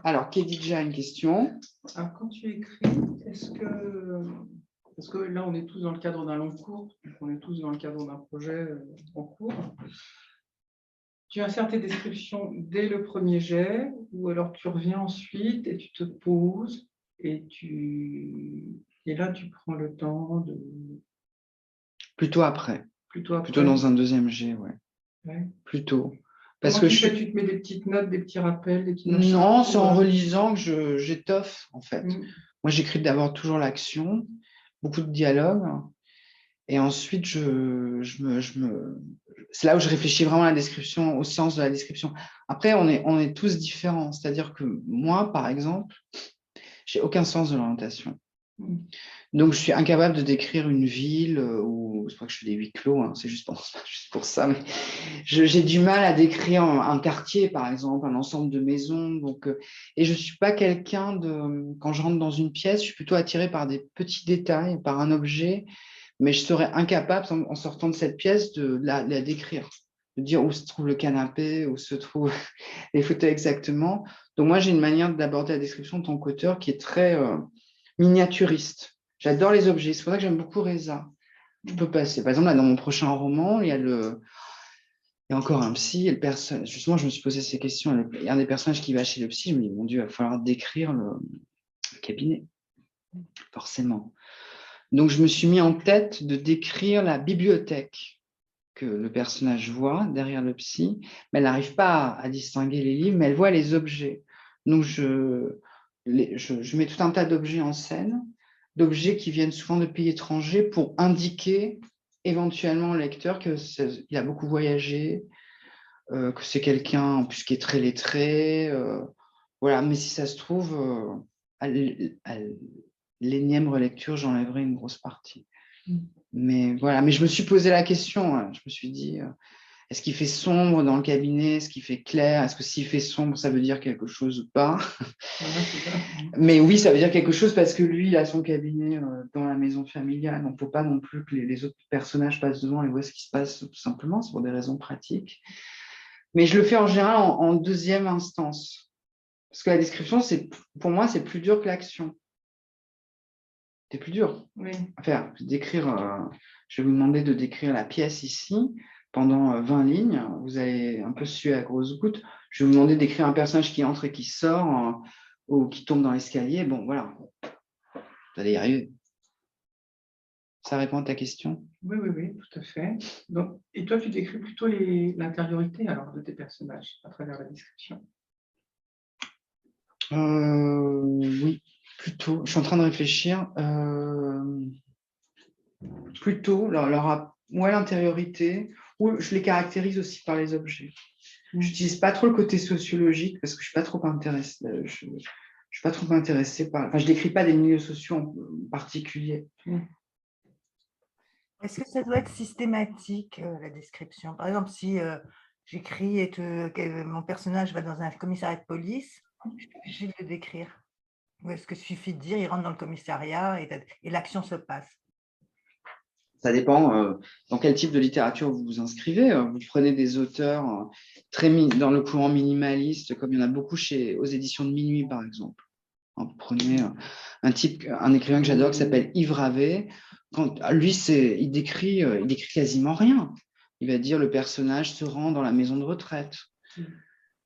Speaker 4: Alors, Khadija a une question.
Speaker 8: Alors, quand tu écris, parce que là, on est tous dans le cadre d'un long cours, on est tous dans le cadre d'un projet en cours. Tu insères tes descriptions dès le premier jet, ou alors tu reviens ensuite et tu te poses et là, tu prends le temps de...
Speaker 4: Plutôt après. Plutôt dans un deuxième jet, ouais. Plutôt. Parce que
Speaker 8: tu te mets des petites notes, des petits rappels, des petits machins.
Speaker 4: Non, c'est en relisant que j'étoffe, en fait. Moi, j'écris d'abord toujours l'action, beaucoup de dialogue, et ensuite, c'est là où je réfléchis vraiment à la description, au sens de la description. Après, on est tous différents. C'est-à-dire que moi, par exemple, j'ai aucun sens de l'orientation. Donc, je suis incapable de décrire une ville où, c'est pas que je fais des huis clos, hein, c'est juste pour ça, mais j'ai du mal à décrire un quartier, par exemple, un ensemble de maisons. Donc, et je suis pas quelqu'un quand je rentre dans une pièce, je suis plutôt attirée par des petits détails, par un objet, mais je serais incapable, en sortant de cette pièce, de la décrire, de dire où se trouve le canapé, où se trouvent les fauteuils exactement. Donc, moi, j'ai une manière d'aborder la description de tant qu'auteur qui est très miniaturiste. J'adore les objets. C'est pour ça que j'aime beaucoup Reza. Je peux passer. Par exemple, là, dans mon prochain roman, il y a encore un psy. Et justement, je me suis posé ces questions. Il y a un des personnages qui va chez le psy. Je me dis, mon Dieu, il va falloir décrire le cabinet. Forcément. Donc, je me suis mis en tête de décrire la bibliothèque que le personnage voit derrière le psy. Mais elle n'arrive pas à distinguer les livres, mais elle voit les objets. Donc, je mets tout un tas d'objets en scène, d'objets qui viennent souvent de pays étrangers pour indiquer éventuellement au lecteur qu'il a beaucoup voyagé, que c'est quelqu'un en plus qui est très lettré. Voilà, mais si ça se trouve, à l'énième relecture, j'enlèverai une grosse partie. Mais voilà, mais je me suis posé la question, hein. Je me suis dit, est-ce qu'il fait sombre dans le cabinet? Est-ce qu'il fait clair? Est-ce que s'il fait sombre, ça veut dire quelque chose ou pas? Mais oui, ça veut dire quelque chose parce que lui, il a son cabinet dans la maison familiale. Donc, il ne faut pas non plus que les autres personnages passent devant et voient ce qui se passe, tout simplement. C'est pour des raisons pratiques. Mais je le fais en général en deuxième instance Parce que la description, pour moi, c'est plus dur que l'action. C'est plus dur
Speaker 8: Oui.
Speaker 4: à faire. Je vais vous demander de décrire la pièce ici pendant 20 lignes. Vous allez un peu suer à grosses gouttes. Je vais vous demander d'écrire un personnage qui entre et qui sort ou qui tombe dans l'escalier. Bon, voilà. Vous allez y arriver. Ça répond à ta question?
Speaker 8: Oui, oui, oui, tout à fait. Donc, et toi, tu décris plutôt l'intériorité alors de tes personnages à travers la description.
Speaker 4: Oui, plutôt. Je suis en train de réfléchir. Plutôt l'intériorité, ou je les caractérise aussi par les objets. Je n'utilise pas trop le côté sociologique parce que je ne suis pas trop intéressée. Je suis pas trop intéressée par. Enfin, je décris pas des milieux sociaux en particulier.
Speaker 2: Est-ce que ça doit être systématique, la description? Par exemple, si j'écris et que mon personnage va dans un commissariat de police, je suis obligée de le décrire. Ou est-ce que suffit de dire, il rentre dans le commissariat et l'action se passe?
Speaker 4: Ça dépend dans quel type de littérature vous vous inscrivez. Vous prenez des auteurs dans le courant minimaliste, comme il y en a beaucoup aux éditions de Minuit, par exemple. Vous prenez un écrivain que j'adore qui s'appelle Yves Ravet. Lui, il décrit quasiment rien. Il va dire le personnage se rend dans la maison de retraite.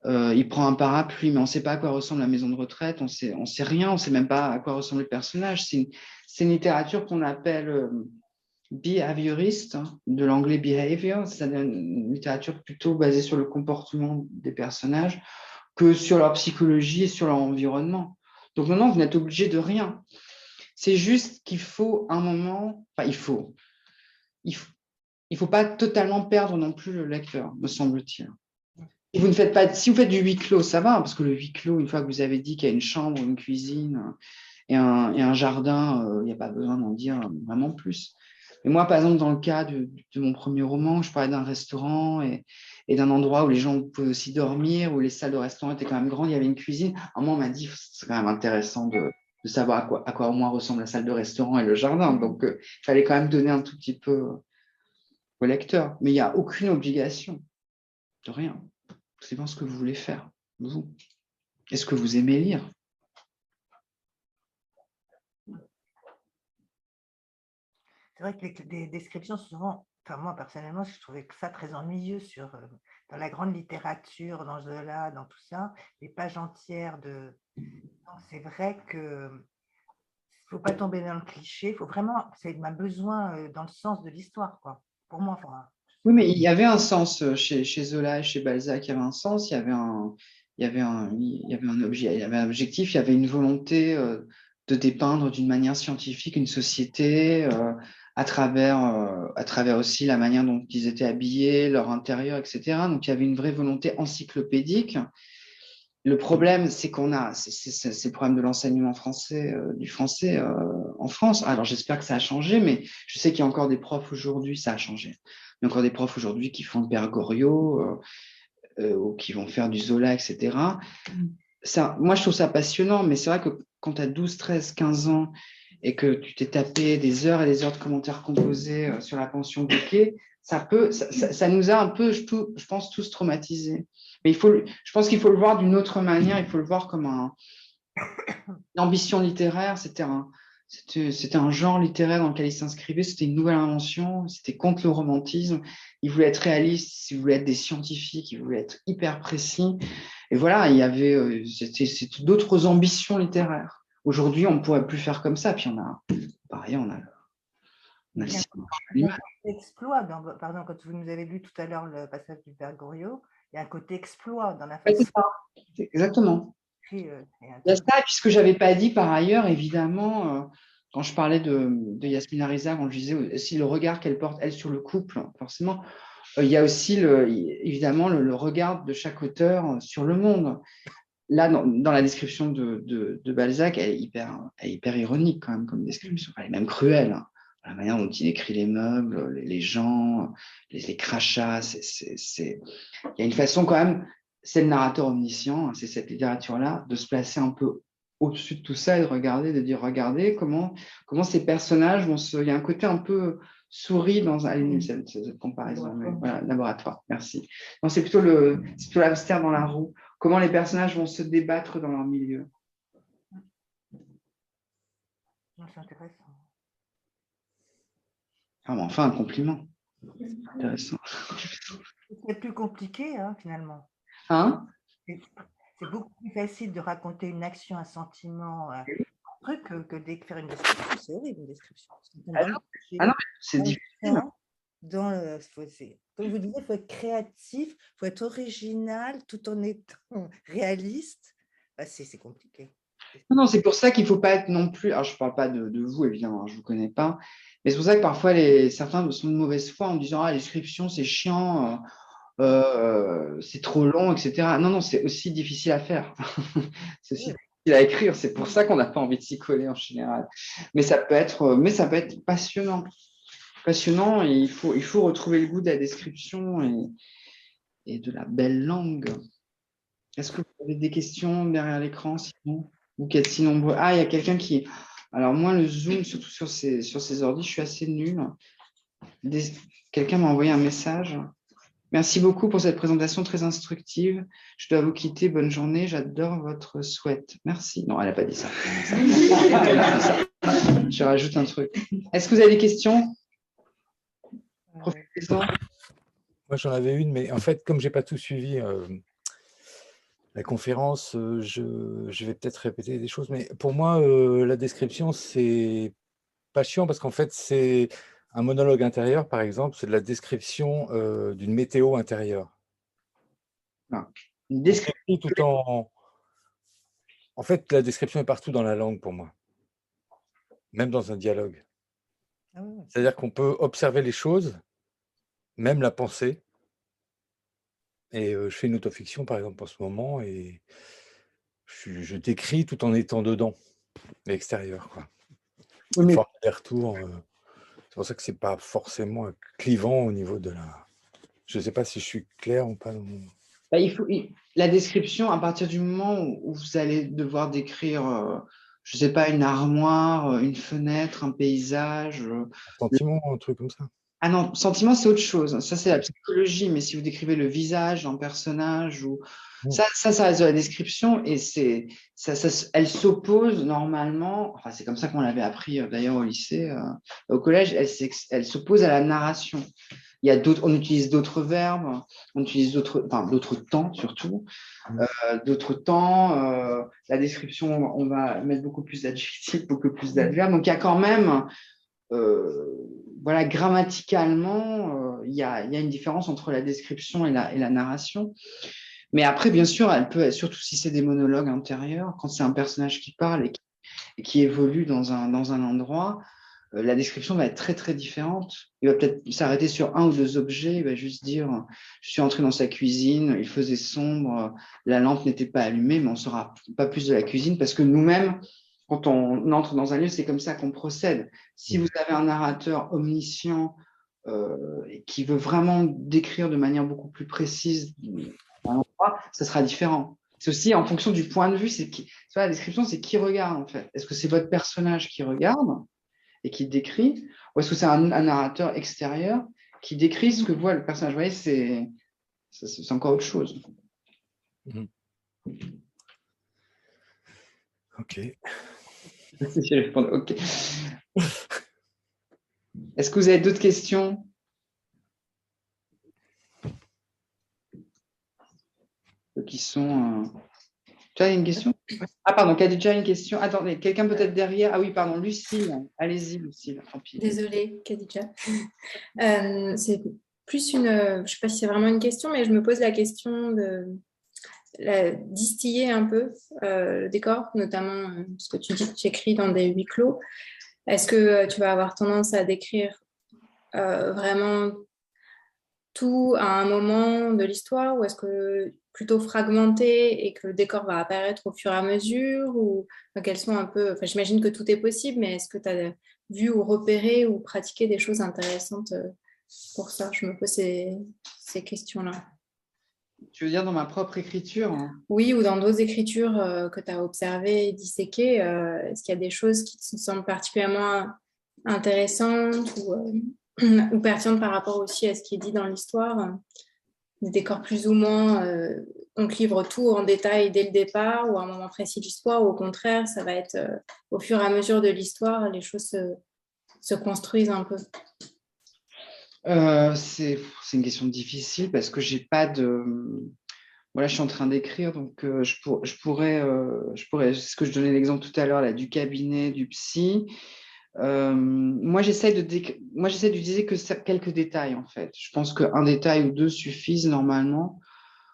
Speaker 4: Il prend un parapluie, mais on ne sait pas à quoi ressemble la maison de retraite. On sait rien, on ne sait même pas à quoi ressemble le personnage. C'est une littérature qu'on appelle behavioriste, de l'anglais behavior, c'est-à-dire une littérature plutôt basée sur le comportement des personnages que sur leur psychologie et sur leur environnement. Donc maintenant, vous n'êtes obligé de rien. C'est juste qu'il faut un moment, enfin il faut pas totalement perdre non plus le lecteur, me semble-t-il. Si vous faites du huis clos, ça va, parce que le huis clos, une fois que vous avez dit qu'il y a une chambre, une cuisine et un jardin, il n'y a pas besoin d'en dire vraiment plus. Et moi, par exemple, dans le cas de mon premier roman, je parlais d'un restaurant et d'un endroit où les gens pouvaient aussi dormir, où les salles de restaurant étaient quand même grandes, il y avait une cuisine. À un moment, on m'a dit, c'est quand même intéressant de savoir à quoi au moins ressemble la salle de restaurant et le jardin. Donc, il fallait quand même donner un tout petit peu au lecteur. Mais il n'y a aucune obligation de rien. C'est bien ce que vous voulez faire, vous. Est-ce que vous aimez lire?
Speaker 2: C'est vrai que les descriptions, souvent, enfin moi personnellement, je trouvais ça très ennuyeux dans la grande littérature, dans Zola, dans tout ça, les pages entières de. C'est vrai qu'il ne faut pas tomber dans le cliché, il faut vraiment, il m'a besoin dans le sens de l'histoire, quoi. Pour moi, enfin.
Speaker 4: Oui, mais il y avait un sens chez Zola et chez Balzac, il y avait un sens, il y avait un objet, il y avait un objectif, il y avait une volonté de dépeindre d'une manière scientifique une société à travers aussi la manière dont ils étaient habillés, leur intérieur, etc. Donc il y avait une vraie volonté encyclopédique. Le problème, c'est c'est le problème de l'enseignement français, du français en France. Alors j'espère que ça a changé, mais je sais qu'il y a encore des profs aujourd'hui, ça a changé. Il y a encore des profs aujourd'hui qui font le Père Goriot ou qui vont faire du Zola, etc. Moi, je trouve ça passionnant, mais c'est vrai que quand tu as 12, 13, 15 ans et que tu t'es tapé des heures et des heures de commentaires composés sur la pension Bouquet, ça nous a un peu, je pense, tous traumatisés. Mais je pense qu'il faut le voir d'une autre manière, il faut le voir comme une ambition littéraire, c'était un genre littéraire dans lequel il s'inscrivait, c'était une nouvelle invention, c'était contre le romantisme, il voulait être réaliste, il voulait être des scientifiques, il voulait être hyper précis. Et voilà, il y avait c'était d'autres ambitions littéraires. Aujourd'hui, on ne pourrait plus faire comme ça. Puis pareil, on a le cinéma.
Speaker 2: Exploit, pardon, quand vous nous avez lu tout à l'heure le passage du Père Goriot, il y a un côté exploit dans la façon.
Speaker 4: Exactement. Il y a ça, puisque je n'avais pas dit par ailleurs, évidemment, quand je parlais de Yasmine Ariza, quand je disais aussi le regard qu'elle porte, elle, sur le couple, forcément, il y a aussi évidemment le regard de chaque auteur sur le monde. Là, dans la description de Balzac, elle est hyper ironique quand même comme description. Elle est même cruelle. Hein. La manière dont il décrit les meubles, les gens, les crachats. Il y a une façon quand même, c'est le narrateur omniscient, c'est cette littérature-là, de se placer un peu au-dessus de tout ça et de dire, regardez comment ces personnages il y a un côté un peu souris dans cette comparaison. Mais voilà, laboratoire, merci. Non, c'est plutôt l'hamster dans la roue. comment les personnages vont se débattre dans leur milieu.
Speaker 2: C'est intéressant.
Speaker 4: Ah, mais enfin, un compliment. Intéressant.
Speaker 2: C'est plus compliqué, hein, finalement.
Speaker 4: Hein?
Speaker 2: C'est beaucoup plus facile de raconter une action, un sentiment, un truc que d'écrire une description. C'est horrible, une description.
Speaker 4: Non, c'est difficile.
Speaker 2: Comme vous disiez, il faut être créatif, il faut être original tout en étant réaliste. Bah, c'est compliqué.
Speaker 4: Non, c'est pour ça qu'il ne faut pas être non plus. Alors, je ne parle pas de vous, évidemment, je ne vous connais pas. Mais c'est pour ça que parfois, certains sont de mauvaise foi en disant la description, c'est chiant, c'est trop long, etc. Non, c'est aussi difficile à faire. C'est aussi difficile à écrire. C'est pour ça qu'on n'a pas envie de s'y coller en général. Mais ça peut être passionnant. Passionnant, et il faut retrouver le goût de la description et de la belle langue. Est-ce que vous avez des questions derrière l'écran, sinon? Vous qui êtes si nombreux. Ah, il y a quelqu'un qui... Alors moi, le Zoom, surtout sur ces ordi, je suis assez nulle. Quelqu'un m'a envoyé un message. Merci beaucoup pour cette présentation très instructive. Je dois vous quitter. Bonne journée. J'adore votre sweat. Merci. Non, elle n'a pas dit ça. Je rajoute un truc. Est-ce que vous avez des questions? Professeur.
Speaker 7: Moi, j'en avais une, mais en fait, comme je n'ai pas tout suivi la conférence, je vais peut-être répéter des choses, mais pour moi, la description, c'est pas chiant parce qu'en fait, c'est un monologue intérieur, par exemple, c'est de la description d'une météo intérieure.
Speaker 4: Non. Une description
Speaker 7: tout en fait, la description est partout dans la langue pour moi, même dans un dialogue.
Speaker 2: Ah oui.
Speaker 7: C'est-à-dire qu'on peut observer les choses, même la pensée. Et je fais une autofiction, par exemple, en ce moment, et je décris tout en étant dedans, l'extérieur, quoi.
Speaker 4: Oui,
Speaker 7: Forme des retours. C'est pour ça que c'est pas forcément clivant au niveau de la... Je ne sais pas si je suis clair ou pas.
Speaker 4: Bah, la description, à partir du moment où vous allez devoir décrire, je ne sais pas, une armoire, une fenêtre, un paysage.
Speaker 7: Un sentiment, un truc comme ça.
Speaker 4: Ah non, sentiment, c'est autre chose. Ça, c'est la psychologie. Mais si vous décrivez le visage d'un personnage, ça reste de la description, et elle s'oppose normalement. Enfin, c'est comme ça qu'on l'avait appris d'ailleurs au lycée, au collège. Elle s'oppose à la narration. On utilise d'autres verbes, on utilise d'autres temps surtout, d'autres temps. La description, on va mettre beaucoup plus d'adjectifs, beaucoup plus d'adverbes. Donc il y a quand même, grammaticalement, il y a une différence entre la description et la narration. Mais après, bien sûr, elle peut, surtout si c'est des monologues intérieurs, quand c'est un personnage qui parle et qui évolue dans un endroit, la description va être très, très différente. Il va peut-être s'arrêter sur un ou deux objets. Il va juste dire « Je suis entré dans sa cuisine, il faisait sombre, la lampe n'était pas allumée, mais on ne saura pas plus de la cuisine. » Parce que nous-mêmes, quand on entre dans un lieu, c'est comme ça qu'on procède. Si vous avez un narrateur omniscient qui veut vraiment décrire de manière beaucoup plus précise un endroit, ça sera différent. C'est aussi en fonction du point de vue. La description, c'est qui regarde, en fait. Est-ce que c'est votre personnage qui regarde et qui décrit, ou est-ce que c'est un narrateur extérieur qui décrit ce que voit le personnage? Vous voyez, c'est encore autre chose.
Speaker 7: Ok.
Speaker 4: Ok. Est-ce que vous avez d'autres questions? Ceux qui sont... Tu as une question? Ah, pardon, Khadija a une question. Attendez, quelqu'un peut-être derrière? Ah oui, pardon, Lucille. Allez-y, Lucille.
Speaker 5: Désolée, Khadija. C'est plus une... je ne sais pas si c'est vraiment une question, mais je me pose la question de distiller un peu le décor, notamment ce que tu dis que tu écris dans des huis clos. Est-ce que tu vas avoir tendance à décrire vraiment tout à un moment de l'histoire, ou est-ce que plutôt fragmenté et que le décor va apparaître au fur et à mesure, ou quels sont un peu... Enfin, j'imagine que tout est possible, mais est-ce que tu as vu ou repéré ou pratiqué des choses intéressantes pour ça? Je me pose ces questions-là.
Speaker 4: Tu veux dire dans ma propre écriture?
Speaker 5: Oui, ou dans d'autres écritures que tu as observées et disséquées. Est-ce qu'il y a des choses qui te semblent particulièrement intéressantes ou pertinentes par rapport aussi à ce qui est dit dans l'histoire? Des décors plus ou moins on te livre tout en détail dès le départ ou à un moment précis de l'histoire, ou au contraire, ça va être au fur et à mesure de l'histoire, les choses se construisent un peu.
Speaker 4: C'est une question difficile parce que j'ai pas de... Voilà, je suis en train d'écrire, donc je pourrais, c'est ce que je donnais l'exemple tout à l'heure là, du cabinet, du psy. Moi, j'essaie d'utiliser que quelques détails en fait. Je pense qu'un détail ou deux suffisent normalement.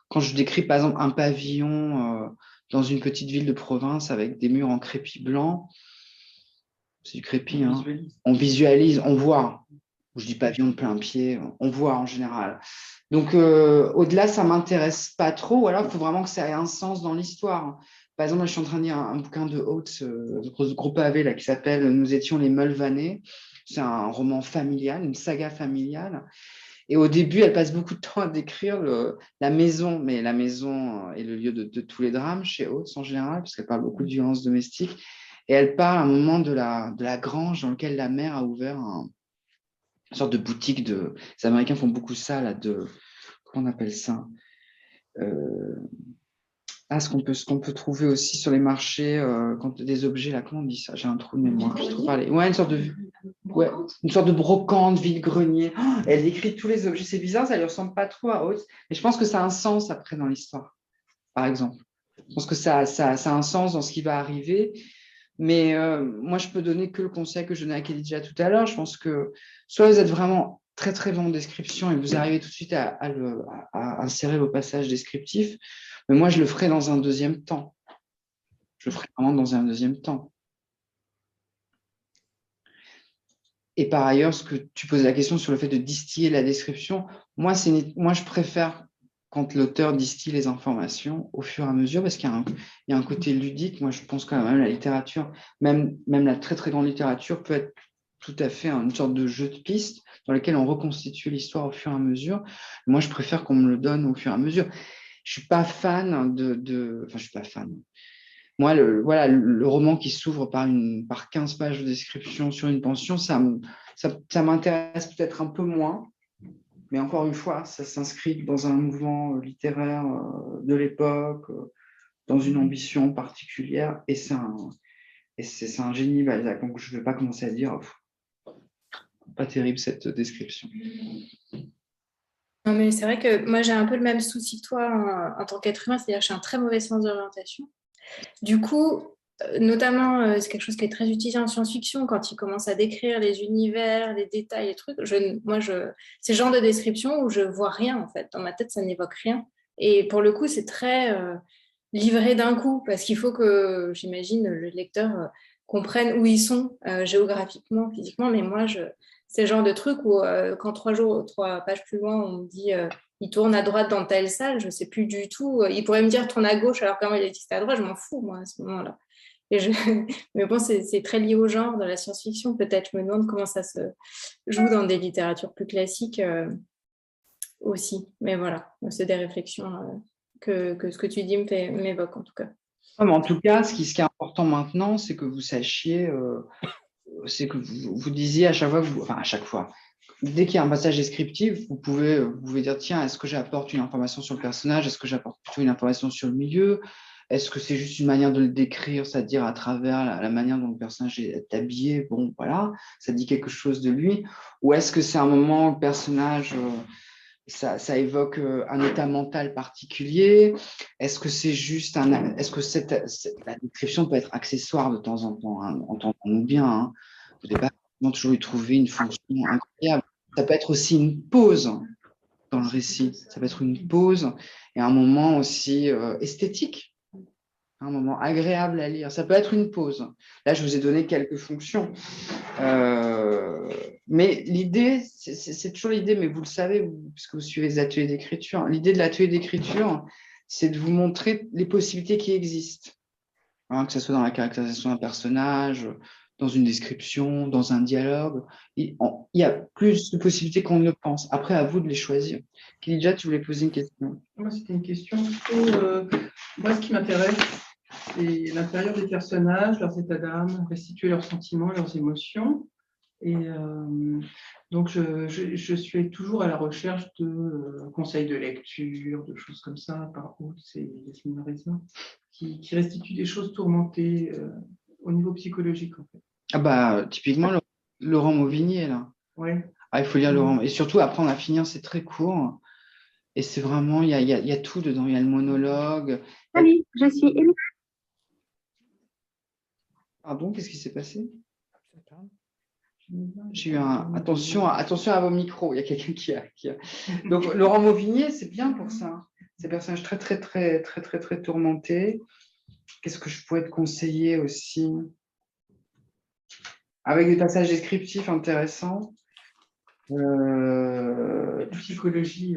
Speaker 4: Quand je décris par exemple un pavillon dans une petite ville de province avec des murs en crépi blanc, c'est du crépi, hein. On visualise, on voit. Je dis pavillon de plein pied, on voit en général. Donc, au-delà, ça ne m'intéresse pas trop. Ou alors, il faut vraiment que ça ait un sens dans l'histoire. Par exemple, là, je suis en train de lire un bouquin de Oates, gros pavé, là, qui s'appelle « Nous étions les Mulvaney ». C'est un roman familial, une saga familiale. Et au début, elle passe beaucoup de temps à décrire la maison, mais la maison est le lieu de tous les drames chez Oates en général, parce qu'elle parle beaucoup de violence domestique. Et elle parle à un moment de la grange dans laquelle la mère a ouvert une sorte de boutique de... Les Américains font beaucoup ça, là, comment on appelle ça ce qu'on peut trouver aussi sur les marchés, quand des objets, là, comment on dit ça? J'ai un trou de mémoire, je trop parler. Ouais, une sorte de brocante, vide-grenier. Oh, elle décrit tous les objets. C'est bizarre, ça ne lui ressemble pas trop à Oates, mais je pense que ça a un sens après dans l'histoire, par exemple. Je pense que ça a un sens dans ce qui va arriver. Mais moi, je peux donner que le conseil que je donnais à Khadija tout à l'heure. Je pense que soit vous êtes vraiment très, très bon en description et vous arrivez tout de suite à insérer vos passages descriptifs, mais moi, je le ferai dans un deuxième temps. Je le ferai vraiment dans un deuxième temps. Et par ailleurs, ce que tu poses la question sur le fait de distiller la description, moi, je préfère quand l'auteur distille les informations au fur et à mesure, parce qu'il y a un côté ludique. Moi, je pense quand même la littérature, même la très, très grande littérature, peut être tout à fait une sorte de jeu de pistes dans lequel on reconstitue l'histoire au fur et à mesure. Moi, je préfère qu'on me le donne au fur et à mesure. Je ne suis pas fan Enfin, je ne suis pas fan. Moi, le roman qui s'ouvre par 15 pages de description sur une pension, ça m'intéresse peut-être un peu moins. Mais encore une fois, ça s'inscrit dans un mouvement littéraire de l'époque, dans une ambition particulière. Et c'est un génie, Balzac. Donc, je ne vais pas commencer à dire pas terrible cette description.
Speaker 5: Non, mais c'est vrai que moi, j'ai un peu le même souci que toi en tant qu'être humain, c'est-à-dire que j'ai un très mauvais sens d'orientation. Du coup, notamment, c'est quelque chose qui est très utilisé en science-fiction quand ils commencent à décrire les univers, les détails, les trucs. C'est le genre de description où je vois rien, en fait. Dans ma tête, ça n'évoque rien. Et pour le coup, c'est très livré d'un coup, parce qu'il faut que, j'imagine, le lecteur comprenne où ils sont géographiquement, physiquement. Mais moi, c'est le genre de truc où quand 3 pages plus loin, on me dit il tourne à droite dans telle salle, je ne sais plus du tout. Il pourrait me dire tourne à gauche alors qu'avant il a dit c'était à droite, je m'en fous moi à ce moment-là. Mais bon, c'est très lié au genre de la science-fiction. Peut-être, je me demande comment ça se joue dans des littératures plus classiques aussi. Mais voilà, c'est des réflexions que ce que tu dis m'évoque en tout cas.
Speaker 4: Ouais, mais en tout cas, ce qui est important maintenant, c'est que vous sachiez, c'est que vous disiez à chaque fois, dès qu'il y a un passage descriptif, vous pouvez dire, tiens, est-ce que j'apporte une information sur le personnage? Est-ce que j'apporte plutôt une information sur le milieu? Est-ce que c'est juste une manière de le décrire, c'est-à-dire à travers la manière dont le personnage est habillé? Bon, voilà, ça dit quelque chose de lui. Ou est-ce que c'est un moment où le personnage, ça évoque un état mental particulier? Est-ce que c'est juste est-ce que la description peut être accessoire de temps en temps, hein, entendons-nous bien, hein. Vous n'avez pas toujours y trouver une fonction incroyable. Ça peut être aussi une pause dans le récit. Ça peut être une pause et un moment aussi esthétique, un moment agréable à lire. Ça peut être une pause. Là, je vous ai donné quelques fonctions. Mais l'idée, c'est toujours l'idée, mais vous le savez, puisque vous suivez les ateliers d'écriture. L'idée de l'atelier d'écriture, c'est de vous montrer les possibilités qui existent. Hein, que ce soit dans la caractérisation d'un personnage, dans une description, dans un dialogue. Il y a plus de possibilités qu'on ne le pense. Après, à vous de les choisir. Khadija, tu voulais poser une question?
Speaker 8: Moi, c'était une question plutôt... moi, ce qui m'intéresse, c'est l'intérieur des personnages, leurs états d'âme, restituer leurs sentiments, leurs émotions. Et donc, je suis toujours à la recherche de conseils de lecture, de choses comme ça, par Oates et Yasmine Reza, qui restituent des choses tourmentées au niveau psychologique, en fait.
Speaker 4: Ah bah, typiquement, Laurent Mauvignier, là.
Speaker 8: Ouais.
Speaker 4: Ah, il faut lire Laurent. Et surtout, apprendre à finir, c'est très court. Et c'est vraiment, il y a tout dedans. Il y a le monologue.
Speaker 9: Salut, je suis Émilie.
Speaker 4: Pardon, qu'est-ce qui s'est passé? J'ai eu un... Attention à vos micros, il y a quelqu'un qui a... Donc, Laurent Mauvignier, c'est bien pour ça. C'est un personnage très tourmenté. Qu'est-ce que je pourrais te conseiller aussi? Avec des passages descriptifs intéressants.
Speaker 8: Psychologie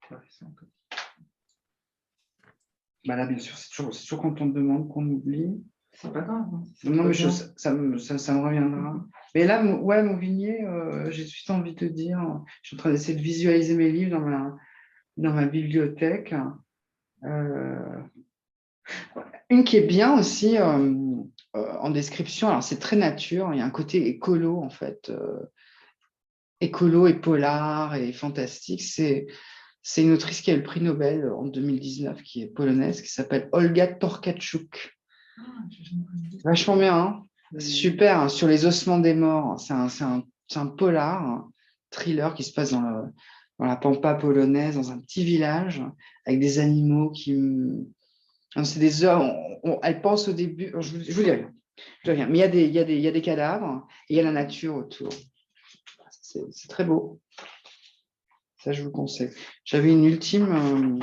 Speaker 8: intéressante.
Speaker 4: Bah là, bien sûr, c'est toujours quand on te demande qu'on oublie.
Speaker 8: C'est pas grave.
Speaker 4: Non, mais ça me reviendra. Mais là, ouais, Mauvignier, j'ai tout de suite envie de dire, je suis en train d'essayer de visualiser mes livres dans ma bibliothèque. Une qui est bien aussi en description, alors c'est très nature, il y a un côté écolo en fait, écolo et polar et fantastique. C'est une autrice qui a eu le prix Nobel en 2019, qui est polonaise, qui s'appelle Olga Tokarczuk. Vachement bien, hein, super, hein, sur les ossements des morts. C'est un polar, un thriller qui se passe dans la pampa polonaise, dans un petit village, avec des animaux qui... C'est des hommes, elle pense au début, je vous dis rien, mais il y a des cadavres et il y a la nature autour. C'est très beau. Ça, je vous conseille. J'avais une ultime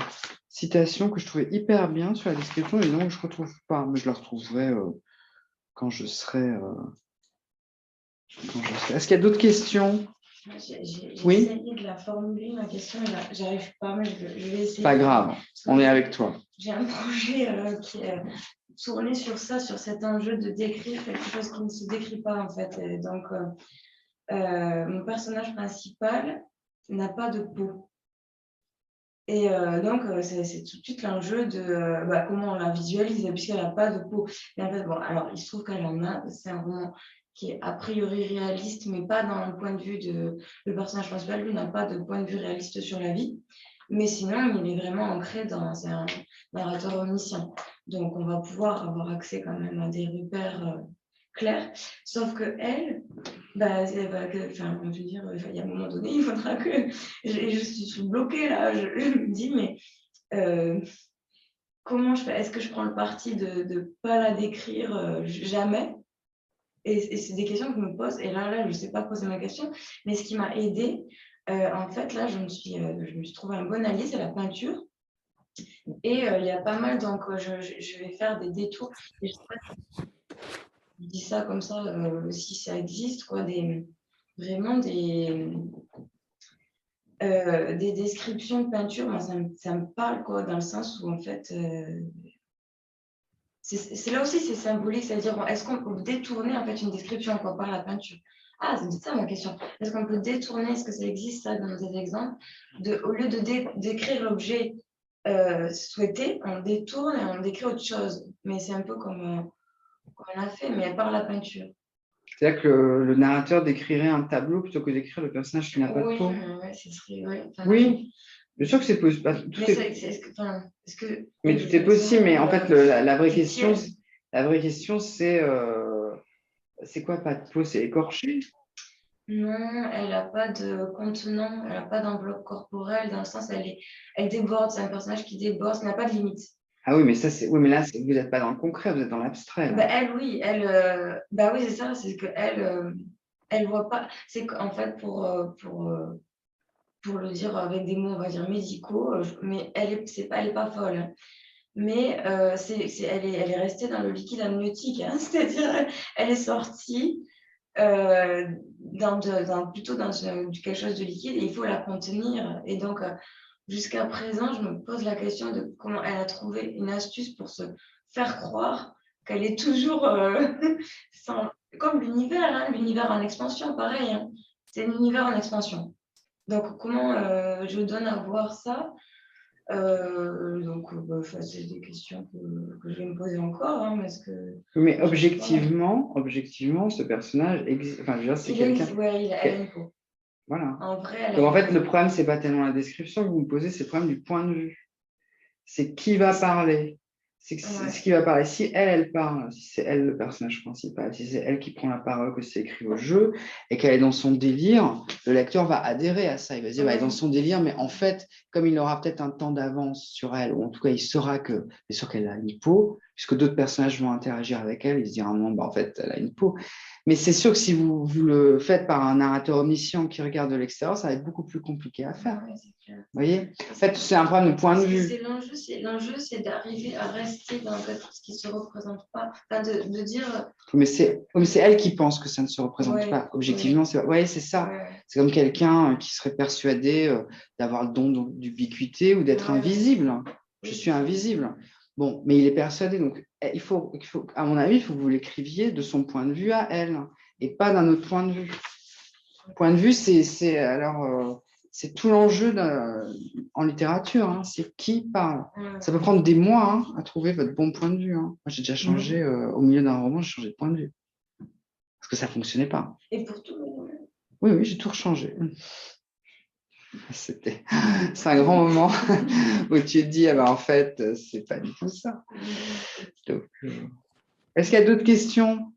Speaker 4: citation que je trouvais hyper bien sur la description, et non, je ne retrouve pas, mais je la retrouverai quand je serai. Est-ce qu'il y a d'autres questions?
Speaker 6: J'ai
Speaker 4: Oui,
Speaker 6: essayé de la formuler, ma question, et là, j'arrive pas, mais je vais essayer.
Speaker 4: pas grave, on est avec toi.
Speaker 6: J'ai un projet qui est tourné sur ça, sur cet enjeu de décrire quelque chose qui ne se décrit pas, en fait. Et donc, mon personnage principal n'a pas de peau. Et donc, c'est tout de suite l'enjeu de comment on la visualise, puisqu'elle n'a pas de peau. Et en fait, bon, alors, il se trouve qu'elle en a, c'est un roman qui est a priori réaliste, mais pas dans le point de vue de... Le personnage principal, lui, n'a pas de point de vue réaliste sur la vie. Mais sinon, il est vraiment ancré c'est un narrateur omniscient. Donc, on va pouvoir avoir accès quand même à des repères clairs. Sauf que elle, je veux dire, il y a un moment donné, il faudra que... Je suis bloquée là, je me dis, mais comment je fais? Est-ce que je prends le parti de ne pas la décrire jamais? Et c'est des questions que je me pose. Et là, je ne sais pas poser ma question. Mais ce qui m'a aidée, en fait, là, je me suis trouvé un bon allié, c'est la peinture. Et il y a pas mal, donc je vais faire des détours. Et je sais pas si je dis ça comme ça, si ça existe, quoi, vraiment des descriptions de peinture. Moi, ça me parle, quoi, dans le sens où, en fait, c'est là aussi, c'est symbolique, c'est-à-dire, est-ce qu'on peut détourner, en fait, une description quoi, par la peinture? Ah, c'est ça ma question. Est-ce qu'on peut détourner, est-ce que ça existe, ça, dans des exemples, au lieu de décrire l'objet souhaité, on détourne et on décrit autre chose. Mais c'est un peu comme on l'a fait, mais par la peinture.
Speaker 4: C'est-à-dire que le narrateur décrirait un tableau plutôt que d'écrire le personnage qui n'a pas de peau.
Speaker 6: Oui, ce serait...
Speaker 4: Oui, bien sûr que c'est possible. Mais tout est possible, mais en fait, la vraie question, c'est quoi, pas de peau, c'est écorché?
Speaker 6: Non, elle n'a pas de contenant, elle n'a pas d'enveloppe corporelle, dans le sens, elle déborde, c'est un personnage qui déborde, elle n'a pas de limite.
Speaker 4: Ah oui, mais oui, mais là, vous n'êtes pas dans le concret, vous êtes dans l'abstrait.
Speaker 6: Oui, c'est ça, c'est qu'elle elle voit pas. C'est qu'en fait, pour le dire avec des mots, on va dire médicaux, mais elle est pas folle. Hein. Mais elle est restée dans le liquide amniotique, hein, c'est-à-dire elle est sortie plutôt dans quelque chose de liquide et il faut la contenir. Et donc, jusqu'à présent, je me pose la question de comment elle a trouvé une astuce pour se faire croire qu'elle est toujours comme l'univers, hein, l'univers en expansion, pareil. Hein, c'est l'univers en expansion. Donc, comment je donne à voir ça Donc, c'est des questions que je vais me poser encore. Hein, parce que,
Speaker 4: Mais objectivement, ce personnage enfin, je veux dire, c'est quelqu'un.
Speaker 6: Elle a une peau.
Speaker 4: Voilà.
Speaker 6: En vrai,
Speaker 4: donc, en fait, le problème, c'est pas tellement la description que vous me posez, c'est le problème du point de vue. C'est qui va parler. C'est ce qui va parler. Si elle parle, si c'est elle le personnage principal, si c'est elle qui prend la parole, que c'est écrit au jeu, et qu'elle est dans son délire, le lecteur va adhérer à ça. Il va se dire, elle est dans son délire, mais en fait, comme il aura peut-être un temps d'avance sur elle, ou en tout cas, il saura que, bien sûr qu'elle a une peau, puisque d'autres personnages vont interagir avec elle, il se dira, non, en fait, elle a une peau. Mais c'est sûr que si vous le faites par un narrateur omniscient qui regarde de l'extérieur, ça va être beaucoup plus compliqué à faire. Vous voyez, en fait, c'est un problème de point de vue.
Speaker 6: L'enjeu, c'est d'arriver à rester dans ce qui ne se représente pas. Enfin, de dire.
Speaker 4: Mais c'est elle qui pense que ça ne se représente pas. Objectivement, c'est ça. Ouais. C'est comme quelqu'un qui serait persuadé d'avoir le don d'ubiquité ou d'être invisible. Je suis invisible. Bon, mais il est persuadé. Donc, il faut, à mon avis, il faut que vous l'écriviez de son point de vue à elle et pas d'un autre point de vue. Point de vue, c'est tout l'enjeu en littérature, hein, c'est qui parle. Ça peut prendre des mois à trouver votre bon point de vue. Hein. Moi, j'ai déjà changé, au milieu d'un roman, j'ai changé de point de vue. Parce que ça ne fonctionnait pas.
Speaker 6: Et pour tout
Speaker 4: Oui, j'ai tout rechangé. C'est un grand moment où tu te dis, en fait, c'est pas du tout ça. Donc, est-ce qu'il y a d'autres questions ?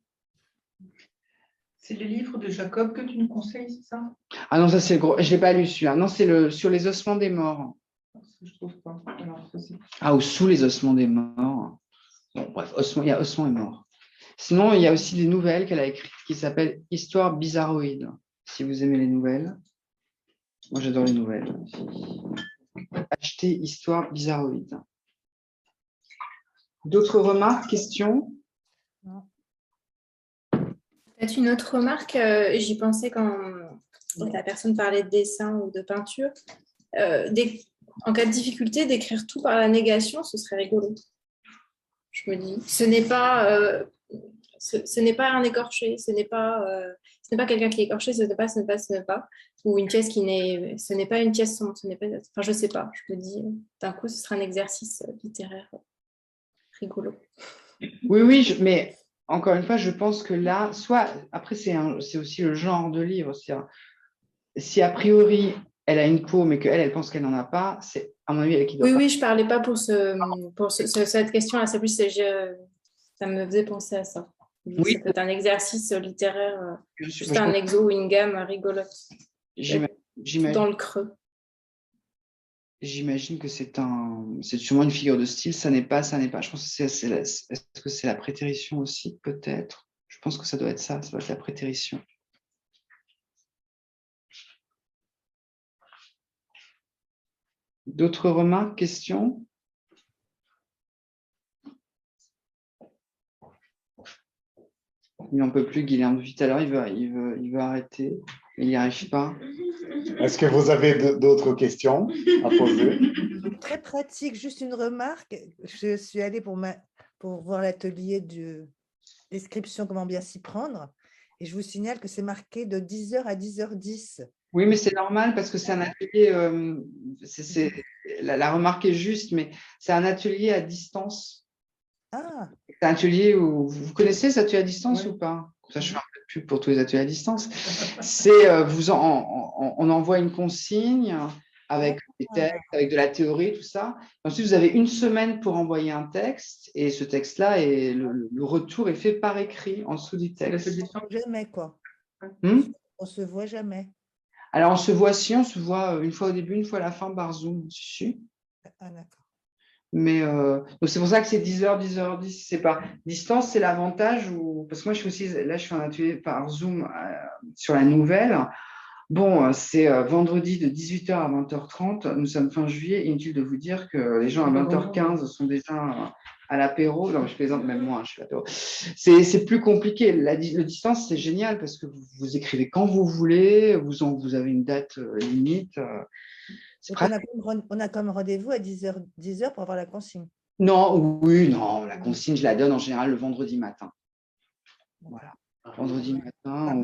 Speaker 8: C'est le livre de Jacob que tu nous conseilles, c'est ça?
Speaker 4: Ah non, ça c'est gros. Je ne l'ai pas lu celui-là. Non, c'est sur les ossements des morts.
Speaker 8: Je trouve pas. Alors,
Speaker 4: ou sous les ossements des morts. Bon, bref, il y a ossements et morts. Sinon, il y a aussi des nouvelles qu'elle a écrites qui s'appellent Histoire bizarroïde. Si vous aimez les nouvelles. Moi, j'adore les nouvelles. Achetez Histoire bizarroïde. D'autres remarques, questions?
Speaker 5: Non. Peut-être une autre remarque, j'y pensais quand la personne parlait de dessin ou de peinture. En cas de difficulté, d'écrire tout par la négation, ce serait rigolo. Je me dis, ce n'est pas un écorché, ce n'est pas quelqu'un qui est écorché, ce n'est pas, ou une pièce ce n'est pas une pièce sombre, enfin je sais pas, je me dis, d'un coup, ce sera un exercice littéraire rigolo.
Speaker 4: Oui, mais encore une fois, je pense que là, après, c'est aussi le genre de livre. Si a priori, elle a une peau, mais qu'elle pense qu'elle n'en a pas, c'est à mon avis elle qui doit.
Speaker 5: Oui, je ne parlais pas pour cette question-là, c'est plus, ça me faisait penser à ça.
Speaker 4: Oui.
Speaker 5: Ça peut être un exercice littéraire, juste un exo ou une gamme rigolote. Dans le creux.
Speaker 4: J'imagine que c'est sûrement une figure de style, ça n'est pas. Je pense que est-ce que c'est la prétérition aussi, peut-être? Je pense que ça doit être la prétérition. D'autres remarques, questions? Il n'en peut plus, Guilherme. Depuis tout à l'heure, il veut arrêter. Il n'y arrive pas.
Speaker 3: Est-ce que vous avez d'autres questions à poser?
Speaker 2: Très pratique, juste une remarque. Je suis allée pour voir l'atelier de description, comment bien s'y prendre. Et je vous signale que c'est marqué de 10h à 10h10.
Speaker 4: Oui, mais c'est normal parce que c'est un atelier, la remarque est juste, mais c'est un atelier à distance.
Speaker 2: Ah.
Speaker 4: C'est un atelier où vous connaissez cet atelier à distance ou pas? Ça, je fais un peu de pub pour tous les ateliers à distance. C'est on envoie une consigne avec des textes, avec de la théorie, tout ça. Ensuite, vous avez une semaine pour envoyer un texte et ce texte-là, le retour est fait par écrit en dessous du texte.
Speaker 2: Jamais, quoi. On se voit jamais.
Speaker 4: Alors, on se voit une fois au début, une fois à la fin par Zoom.
Speaker 2: Ah, d'accord.
Speaker 4: Mais donc c'est pour ça que c'est 10h, 10h10. C'est pas distance, c'est l'avantage parce que moi je fais un atelier par Zoom sur la nouvelle. Bon, c'est vendredi de 18h à 20h30. Nous sommes fin juillet. Inutile de vous dire que les gens à 20h15 sont déjà à l'apéro. Non, je plaisante, même moi, je suis à l'apéro. C'est plus compliqué. Le distance, c'est génial parce que vous écrivez quand vous voulez. Vous avez une date limite.
Speaker 2: On a comme rendez-vous à 10h pour avoir la consigne.
Speaker 4: Non, la consigne, je la donne en général le vendredi matin. Voilà. Vendredi matin.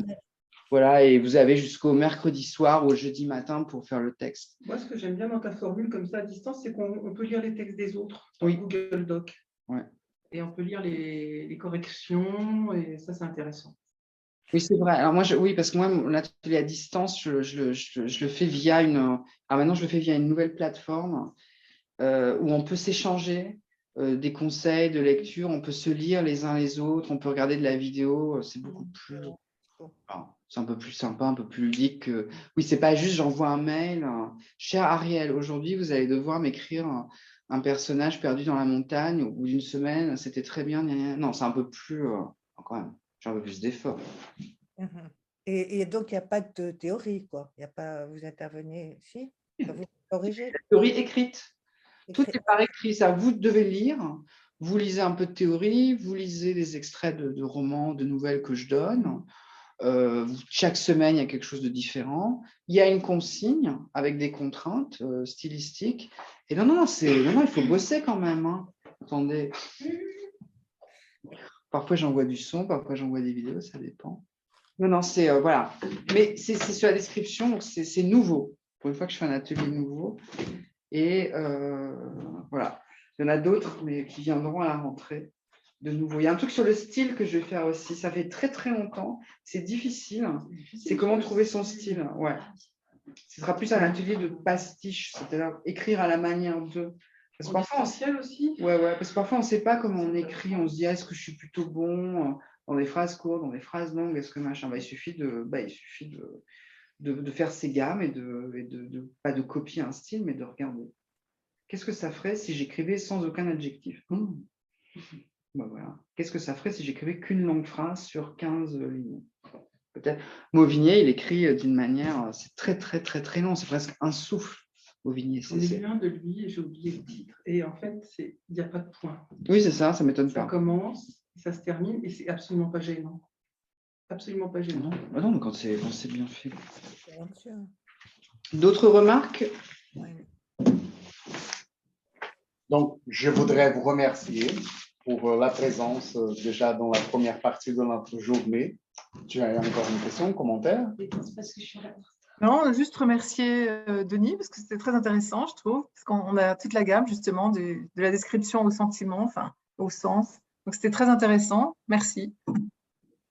Speaker 4: Voilà, et vous avez jusqu'au mercredi soir ou au jeudi matin pour faire le texte.
Speaker 8: Moi, ce que j'aime bien dans ta formule comme ça à distance, c'est qu'on peut lire les textes des autres dans
Speaker 4: Oui.
Speaker 8: Google Doc.
Speaker 4: Ouais.
Speaker 8: Et on peut lire les corrections, et ça, c'est intéressant.
Speaker 4: Oui, c'est vrai. Alors moi, oui, parce que moi, mon atelier à distance, je le fais via Alors maintenant, je le fais via une nouvelle plateforme où on peut s'échanger des conseils de lecture, on peut se lire les uns les autres, on peut regarder de la vidéo. C'est beaucoup plus... Alors, c'est un peu plus sympa, un peu plus ludique que... Oui, c'est pas juste j'envoie un mail. Cher Ariel, aujourd'hui, vous allez devoir m'écrire un personnage perdu dans la montagne au bout d'une semaine. C'était très bien. Non, c'est un peu plus... quand même, j'ai un peu plus d'effort.
Speaker 2: Et donc, il n'y a pas de théorie, quoi. Il y a pas, vous intervenez, si, vous corrigez.
Speaker 4: Théorie écrite. Tout est par écrit. Ça, vous devez lire. Vous lisez un peu de théorie, vous lisez des extraits de romans, de nouvelles que je donne. Chaque semaine, il y a quelque chose de différent. Il y a une consigne avec des contraintes stylistiques. Et non, il faut bosser quand même. Hein. Attendez. Parfois, j'envoie du son, parfois, j'envoie des vidéos, ça dépend. Non, c'est... voilà. Mais c'est sur la description, donc c'est nouveau. Pour une fois que je fais un atelier nouveau. Et voilà. Il y en a d'autres, mais qui viendront à la rentrée. De nouveau. Il y a un truc sur le style que je vais faire aussi. Ça fait très, très longtemps. C'est difficile. C'est comment trouver son style. Ouais. Ce sera plus un atelier de pastiche, c'est-à-dire écrire à la manière de. Parce que parfois,
Speaker 8: aussi.
Speaker 4: Ouais, parce que parfois, on ne sait pas comment on écrit. On se dit, est-ce que je suis plutôt bon dans des phrases courtes, dans des phrases longues, est-ce que machin. Il suffit de faire ses gammes et pas de copier un style, mais de regarder. Qu'est-ce que ça ferait si j'écrivais sans aucun adjectif? Voilà. Qu'est-ce que ça ferait si j'écrivais qu'une longue phrase sur 15 lignes? Peut-être. Mauvigné, il écrit d'une manière, c'est très, très, très, très long, c'est presque un souffle, Mauvigné.
Speaker 8: J'en ai lu un de lui et j'ai oublié le titre. Et en fait, il n'y a pas de point.
Speaker 4: Oui, c'est ça, ça ne m'étonne pas.
Speaker 8: Ça commence, ça se termine et c'est absolument pas gênant. Absolument pas gênant.
Speaker 4: Non, mais quand c'est bien fait. D'autres remarques?
Speaker 3: Donc, je voudrais vous remercier pour la présence déjà dans la première partie de notre journée. Tu as encore une question, un commentaire?
Speaker 1: Non, juste remercier Denis, parce que c'était très intéressant, je trouve, parce qu'on a toute la gamme, justement, de la description au sentiment, enfin, au sens. Donc, c'était très intéressant. Merci.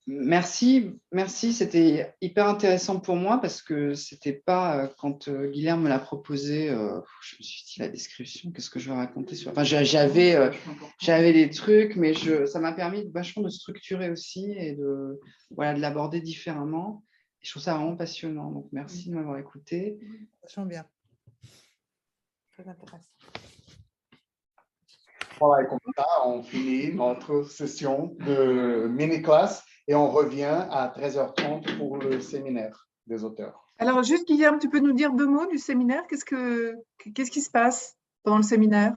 Speaker 4: Merci, c'était hyper intéressant pour moi parce que c'était pas quand Guilherme me l'a proposé, je me suis dit la description, qu'est-ce que je vais raconter sur. Enfin, j'avais des trucs, mais ça m'a permis vachement de structurer aussi et de l'aborder différemment. Et je trouve ça vraiment passionnant. Donc merci de m'avoir écouté.
Speaker 2: Ça sent bien. Très intéressant.
Speaker 3: Voilà, et comme ça, on finit notre session de mini-classe. Et on revient à 13h30 pour le séminaire des auteurs.
Speaker 1: Alors, juste, Guilherme, tu peux nous dire 2 mots du séminaire? Qu'est-ce qui se passe pendant le séminaire?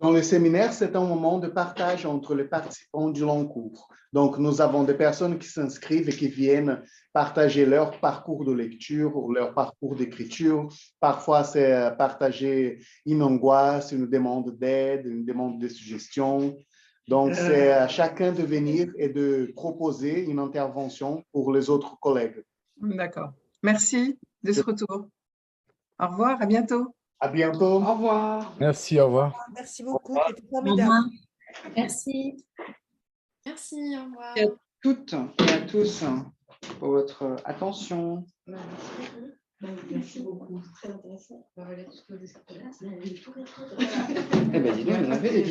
Speaker 3: Dans le séminaire, c'est un moment de partage entre les participants du long cours. Donc, nous avons des personnes qui s'inscrivent et qui viennent partager leur parcours de lecture ou leur parcours d'écriture. Parfois, c'est partager une angoisse, une demande d'aide, une demande de suggestion. Donc, c'est à chacun de venir et de proposer une intervention pour les autres collègues.
Speaker 1: D'accord. Merci de ce retour. Au revoir, à bientôt.
Speaker 3: À bientôt.
Speaker 4: Au revoir.
Speaker 7: Merci, au revoir.
Speaker 2: Merci beaucoup, c'était formidable.
Speaker 5: Merci. Merci, au revoir.
Speaker 4: Et à toutes et à tous pour votre attention.
Speaker 6: Merci beaucoup, très intéressant. On va relire tout ce que vous avez.
Speaker 4: Eh bien, dis donc, il y en avait des